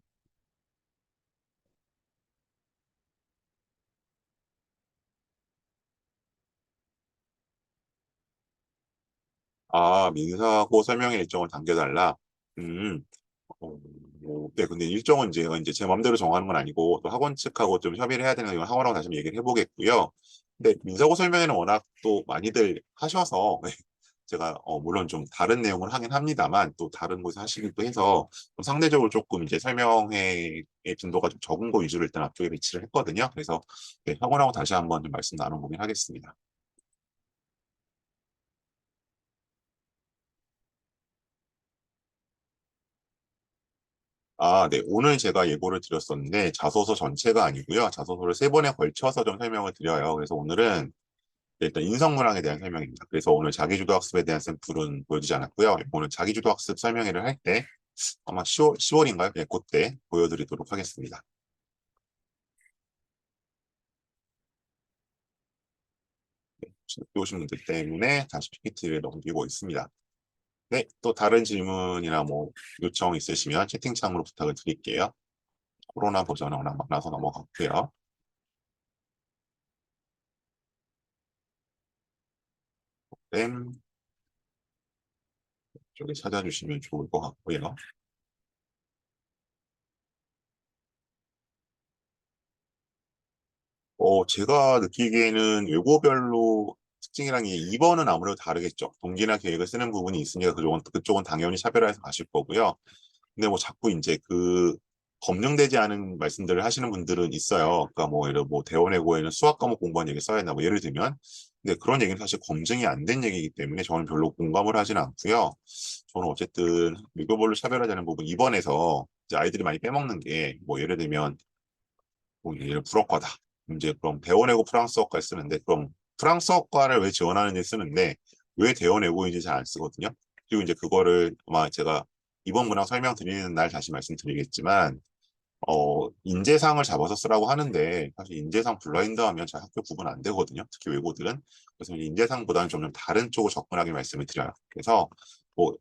민사고 설명의 일정을 당겨달라. 음, 네, 근데 일정은 이제 제 마음대로 정하는 건 아니고 또 학원 측하고 좀 협의를 해야 되는 건 학원하고 다시 한번 얘기를 해보겠고요. 근데 민사고 설명회는 워낙 또 많이들 하셔서 제가 물론 좀 다른 내용을 하긴 합니다만 또 다른 곳에 하시기도 해서 좀 상대적으로 조금 이제 설명회의 빈도가 좀 적은 거 위주로 일단 앞쪽에 배치를 했거든요. 그래서 네, 학원하고 다시 한번 좀 말씀 나눠보긴 하겠습니다. 네. 오늘 제가 예고를 드렸었는데 자소서 전체가 아니고요. 자소서를 세 번에 걸쳐서 좀 설명을 드려요. 그래서 오늘은 일단 인성문항에 대한 설명입니다. 그래서 오늘 자기주도 학습에 대한 샘플은 보여주지 않았고요. 오늘 자기주도 학습 설명회를 할 때 아마 10월인가요? 네, 그때 보여드리도록 하겠습니다. 네, 늦게 오신 분들 때문에 다시 PPT를 넘기고 있습니다. 네, 또 다른 질문이나 뭐 요청 있으시면 채팅창으로 부탁을 드릴게요. 코로나 버전은 워낙 많아서 넘어갔고요. 램 쪽에 찾아주시면 좋을 것 같고요. 제가 느끼기에는 외고별로 특징이랑 게 2번은 아무래도 다르겠죠. 동기나 계획을 쓰는 부분이 있으니까 그쪽은 당연히 차별화해서 가실 거고요. 근데 뭐 자꾸 이제 검증되지 않은 말씀들을 하시는 분들은 있어요. 그러니까 뭐 예를 뭐 대원외고에는 수학 과목 공부한 얘기 써야 했나 뭐 예를 들면. 근데 그런 얘기는 사실 검증이 안 된 얘기이기 때문에 저는 별로 공감을 하진 않고요. 저는 어쨌든 외고별로 차별화되는 부분 2번에서 이제 아이들이 많이 빼먹는 게 뭐 예를 들면 뭐 예를 불어과다. 이제 그럼 대원외고 프랑스어과를 쓰는데 그럼 프랑스어과를 왜 지원하는지 쓰는데 왜 대원외고인지 잘 안 쓰거든요. 그리고 이제 그거를 아마 제가 이번 문항 설명드리는 날 다시 말씀드리겠지만 인재상을 잡아서 쓰라고 하는데 사실 인재상 블라인드 하면 잘 학교 구분 안 되거든요. 특히 외고들은. 그래서 인재상보다는 좀 다른 쪽으로 접근하게 말씀을 드려요. 그래서 뭐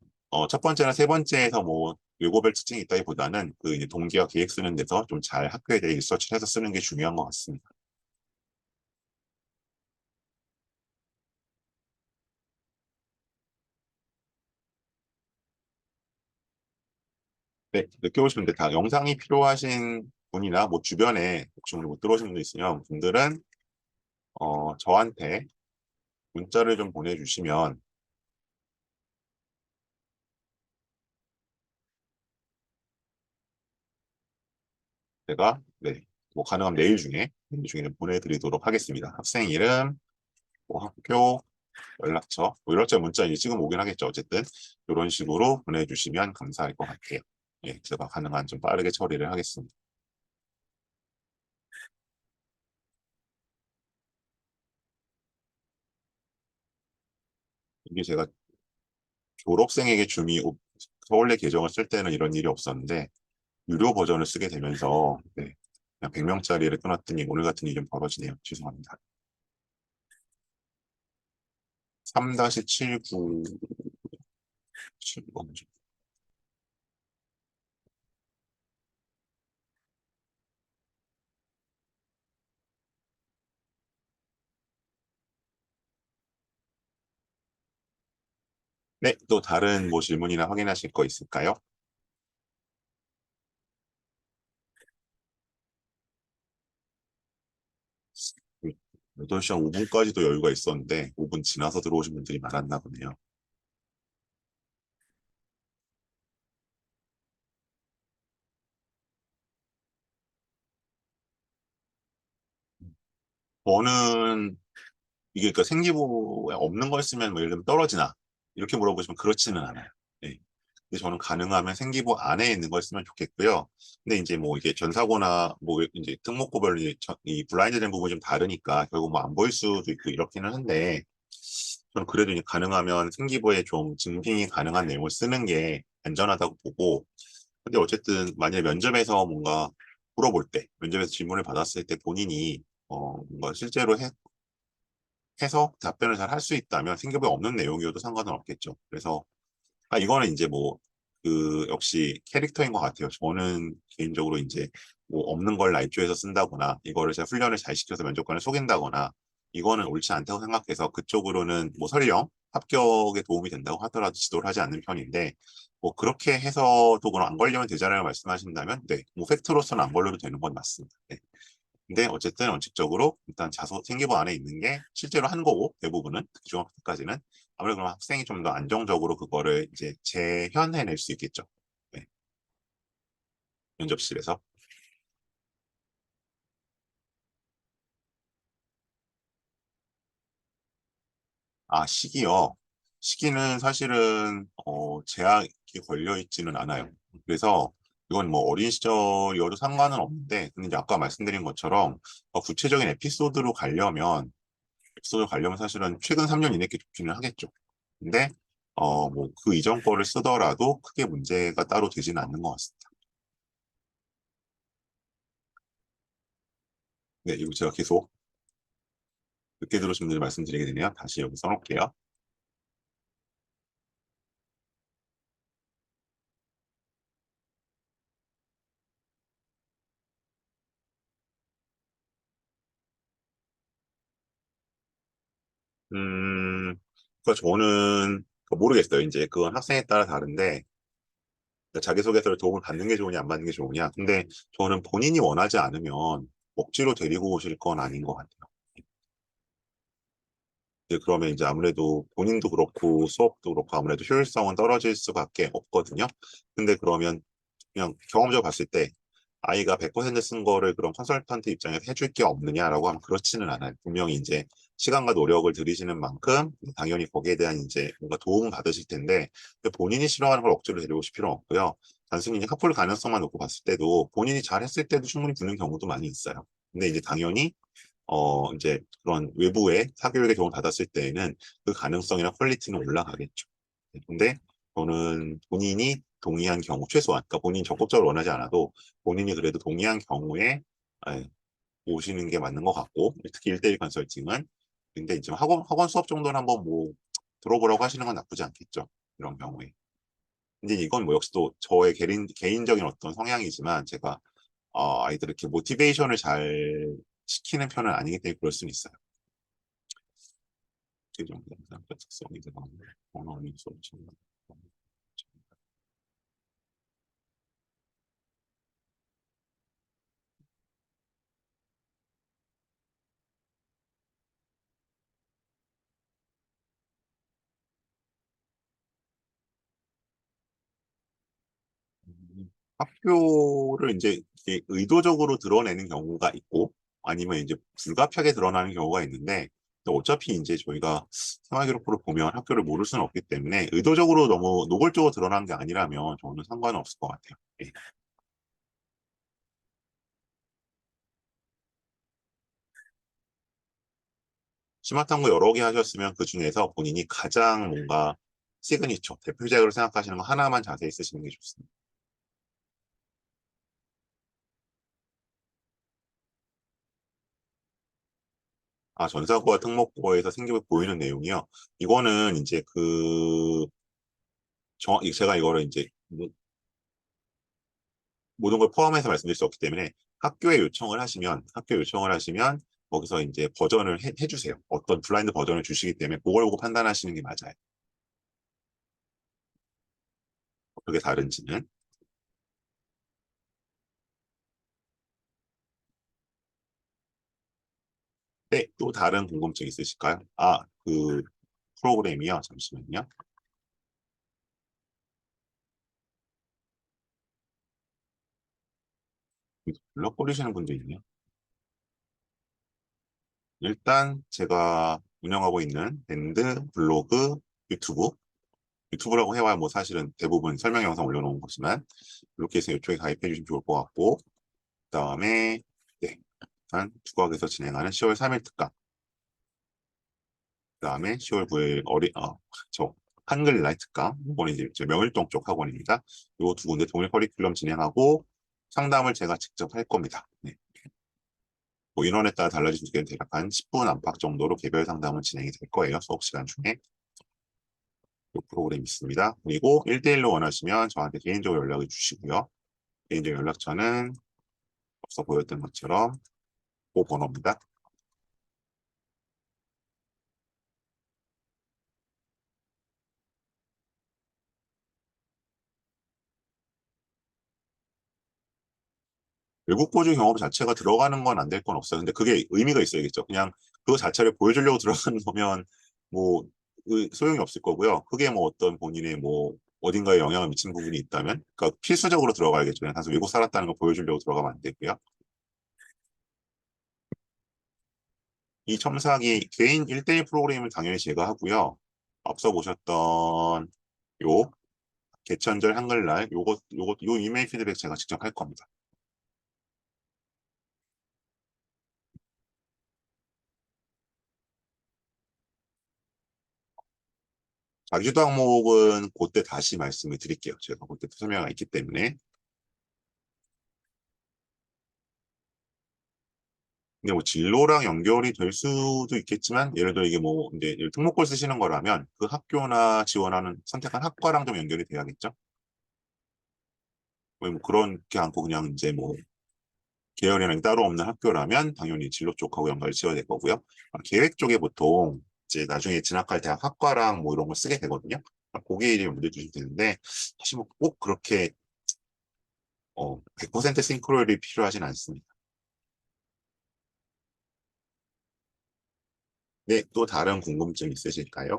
첫 번째나 세 번째에서 뭐 외고별 특징이 있다기보다는 그 이제 동기와 계획 쓰는 데서 좀 잘 학교에 대해 리서치를 해서 쓰는 게 중요한 것 같습니다. 네, 느껴보시면 다 영상이 필요하신 분이나 뭐 주변에 혹시 오늘 못 들어오신 분도 있으면 분들은 저한테 문자를 좀 보내주시면 제가 네, 뭐 가능하면 내일 중에는 보내드리도록 하겠습니다. 학생 이름, 뭐 학교, 연락처, 뭐 연락처 문자 이제 지금 오긴 하겠죠. 어쨌든 이런 식으로 보내주시면 감사할 것 같아요. 예, 제가 가능한 좀 빠르게 처리를 하겠습니다. 이게 제가 졸업생에게 서울대 계정을 쓸 때는 이런 일이 없었는데 유료 버전을 쓰게 되면서 네, 그냥 100명짜리를 끊었더니 오늘 같은 일이 좀 벌어지네요. 죄송합니다. 3-79 네, 또 다른 뭐 질문이나 확인하실 거 있을까요? 8시 한 5분까지도 여유가 있었는데 5분 지나서 들어오신 분들이 많았나 보네요. 저는 이게 그러니까 생기부에 없는 걸 쓰면 뭐 예를 들면 떨어지나 이렇게 물어보시면 그렇지는 않아요. 네. 근데 저는 가능하면 생기부 안에 있는 걸 쓰면 좋겠고요. 근데 이제 뭐 이게 전사고나 뭐 이제 특목고별로 이 블라인드 된 부분이 좀 다르니까 결국 뭐 안 보일 수도 있고 이렇기는 한데 저는 그래도 이제 가능하면 생기부에 좀 증빙이 가능한 내용을 쓰는 게 안전하다고 보고 근데 어쨌든 만약에 면접에서 뭔가 물어볼 때 면접에서 질문을 받았을 때 본인이 뭔가 실제로 해서 답변을 잘 할 수 있다면 생각이 없는 내용이어도 상관은 없겠죠. 그래서 이거는 이제 뭐 그 역시 캐릭터인 것 같아요. 저는 개인적으로 이제 뭐 없는 걸 날조해서 쓴다거나 이거를 제가 훈련을 잘 시켜서 면접관을 속인다거나 이거는 옳지 않다고 생각해서 그쪽으로는 뭐 설령 합격에 도움이 된다고 하더라도 지도를 하지 않는 편인데 뭐 그렇게 해서도 그럼 안 걸리면 되잖아요 말씀하신다면 네, 뭐 팩트로서는 안 걸려도 되는 건 맞습니다. 네. 근데 어쨌든 원칙적으로 일단 생기부 안에 있는 게 실제로 한 거고 대부분은 특히 중학교까지는 아무래도 그럼 학생이 좀 더 안정적으로 그거를 이제 재현해낼 수 있겠죠. 네, 면접실에서. 시기요. 시기는 사실은 제약이 걸려 있지는 않아요. 그래서 이건 뭐 어린 시절이어도 상관은 없는데 근데 이제 아까 말씀드린 것처럼 구체적인 에피소드 가려면 사실은 최근 3년 이내에 좋기는 하겠죠. 근데 뭐 그 이전 거를 쓰더라도 크게 문제가 따로 되지는 않는 것 같습니다. 네, 이거 제가 계속 늦게 들으신 분들 말씀드리게 되네요. 다시 여기 써놓을게요. 그러니까 저는 모르겠어요. 이제 그건 학생에 따라 다른데 자기소개서를 도움을 받는 게 좋으냐 안 받는 게 좋으냐. 근데 저는 본인이 원하지 않으면 억지로 데리고 오실 건 아닌 것 같아요. 이제 그러면 이제 아무래도 본인도 그렇고 수업도 그렇고 아무래도 효율성은 떨어질 수밖에 없거든요. 근데 그러면 그냥 경험적으로 봤을 때 아이가 100%쓴 거를 그런 컨설턴트 입장에서 해줄 게 없느냐라고 하면 그렇지는 않아요. 분명히 이제 시간과 노력을 들이시는 만큼 당연히 거기에 대한 이제 뭔가 도움을 받으실 텐데 본인이 싫어하는 걸 억지로 데리고 오실 필요는 없고요. 단순히 이제 커플 가능성만 놓고 봤을 때도 본인이 잘했을 때도 충분히 붙는 경우도 많이 있어요. 근데 이제 당연히 이제 그런 외부의 사교육에 도움을 받았을 때에는 그 가능성이나 퀄리티는 올라가겠죠. 네, 근데 저는 본인이 동의한 경우, 최소한, 그러니까 본인이 적극적으로 원하지 않아도 본인이 그래도 동의한 경우에 예, 오시는 게 맞는 것 같고, 특히 1대1 컨설팅은. 근데 이제 학원 수업 정도는 한번 뭐 들어보라고 하시는 건 나쁘지 않겠죠. 이런 경우에. 근데 이건 뭐 역시 또 저의 개인적인 어떤 성향이지만 제가 아이들을 이렇게 모티베이션을 잘 시키는 편은 아니기 때문에 그럴 수는 있어요. 최종 영상 특성이 들어가는 언어민 수업 학교를 이제 이게 의도적으로 드러내는 경우가 있고 아니면 이제 불가피하게 드러나는 경우가 있는데 근데 어차피 이제 저희가 생활기록부를 보면 학교를 모를 수는 없기 때문에 의도적으로 너무 노골적으로 드러난 게 아니라면 저는 상관은 없을 것 같아요. 예. 심화 탐구 여러 개 하셨으면 그 중에서 본인이 가장 뭔가 시그니처, 대표작으로 생각하시는 거 하나만 자세히 쓰시는 게 좋습니다. 아, 전사고와 특목고에서 생기부 보이는 내용이요. 이거는 이제 제가 이거를 이제 모든 걸 포함해서 말씀드릴 수 없기 때문에 학교 요청을 하시면 거기서 이제 버전을 해주세요. 어떤 블라인드 버전을 주시기 때문에 그걸 보고 판단하시는 게 맞아요. 어떻게 다른지는. 네, 또 다른 궁금증 있으실까요? 아, 그 프로그램이요. 잠시만요. 블럭거리시는 분도 있네요. 일단 제가 운영하고 있는 밴드, 블로그, 유튜브, 유튜브라고 해봐야 뭐 사실은 대부분 설명 영상 올려놓은 거지만 이렇게 해서 이쪽에 가입해 주시면 좋을 것 같고 그다음에 네, 일단 국악에서 진행하는 10월 3일 특강 그다음에 10월 9일 저 한글 라이트 특강 이건 이제 저 명일동 쪽 학원입니다. 이 두 군데 동일 커리큘럼 진행하고 상담을 제가 직접 할 겁니다. 네. 뭐 인원에 따라 달라질 수 있겠는데 대략 한 10분 안팎 정도로 개별 상담은 진행이 될 거예요. 수업 시간 중에. 이 프로그램이 있습니다. 그리고 1대1로 원하시면 저한테 개인적으로 연락을 주시고요. 개인적 연락처는 앞서 보였던 것처럼 그 번호입니다. 외국 거주 경험 자체가 들어가는 건 안 될 건 없어요. 근데 그게 의미가 있어야겠죠. 그냥 그거 자체를 보여주려고 들어가는 거면 뭐 소용이 없을 거고요. 그게 뭐 어떤 본인의 뭐 어딘가에 영향을 미치는 부분이 있다면, 그러니까 필수적으로 들어가야겠죠. 그냥 단순 외국 살았다는 거 보여주려고 들어가면 안 되고요. 이 첨삭이 개인 1대1 프로그램을 당연히 제가 하고요. 앞서 보셨던 요 개천절 한글날 요 이메일 피드백 제가 직접 할 겁니다. 자기주도 항목은 그때 다시 말씀을 드릴게요. 제가 그때 설명이 있기 때문에. 근데 뭐 진로랑 연결이 될 수도 있겠지만, 예를 들어 이게 뭐 이제 특목고를 쓰시는 거라면 그 학교나 지원하는 선택한 학과랑 좀 연결이 돼야겠죠. 뭐 그렇게 않고 그냥 이제 뭐 계열이랑 따로 없는 학교라면 당연히 진로 쪽하고 연결을 지어야 될 거고요. 계획 쪽에 보통 이제 나중에 진학할 대학 학과랑 뭐 이런 걸 쓰게 되거든요. 고게 이름 올려주시면 되는데 사실 뭐 꼭 그렇게 100% 싱크로율이 필요하진 않습니다. 네, 또 다른 궁금증 있으실까요?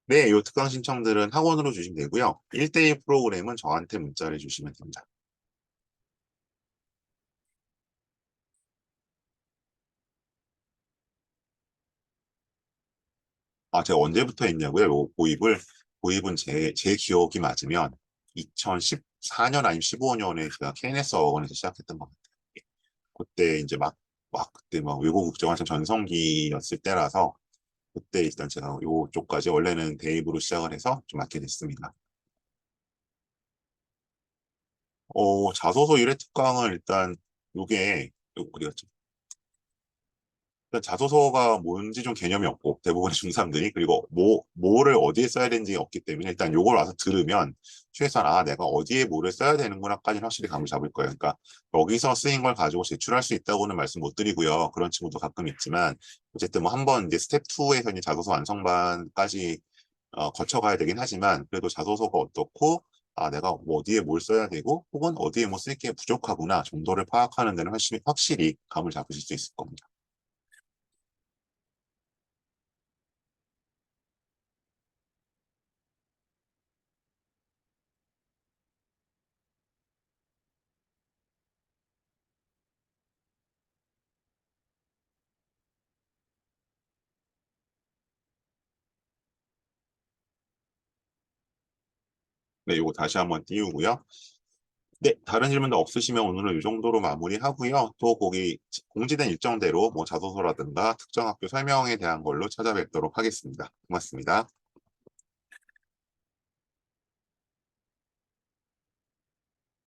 네, 요 특강 신청들은 학원으로 주시면 되고요. 1대1 프로그램은 저한테 문자를 주시면 됩니다. 아, 제가 언제부터 했냐고요? 요 고입은 제 기억이 맞으면 2014년 아니면 15년에 제가 KNS 어원에서 시작했던 것 같아요. 그때 이제 그때 막 외국 국정 한창 전성기였을 때라서 그때 일단 제가 요쪽까지 원래는 대입으로 시작을 해서 좀 맡게 됐습니다. 자소서 1회 특강은 일단 요게 어디 갔지? 일단 자소서가 뭔지 좀 개념이 없고 대부분의 중3들이 그리고 뭐를 어디에 써야 되는지 없기 때문에 일단 요걸 와서 들으면 최소한 내가 어디에 뭐를 써야 되는구나까지는 확실히 감을 잡을 거예요. 그러니까 여기서 쓰인 걸 가지고 제출할 수 있다고는 말씀 못 드리고요. 그런 친구도 가끔 있지만 어쨌든 뭐 한번 이제 스텝 2에서 이제 자소서 완성반까지 거쳐가야 되긴 하지만 그래도 자소서가 어떻고 내가 뭐 어디에 뭘 써야 되고 혹은 어디에 뭐 쓸 게 부족하구나 정도를 파악하는 데는 확실히 감을 잡으실 수 있을 겁니다. 네, 이거 다시 한번 띄우고요. 네, 다른 질문도 없으시면 오늘은 이 정도로 마무리하고요. 또 거기 공지된 일정대로 뭐 자소서라든가 특정 학교 설명에 대한 걸로 찾아뵙도록 하겠습니다. 고맙습니다.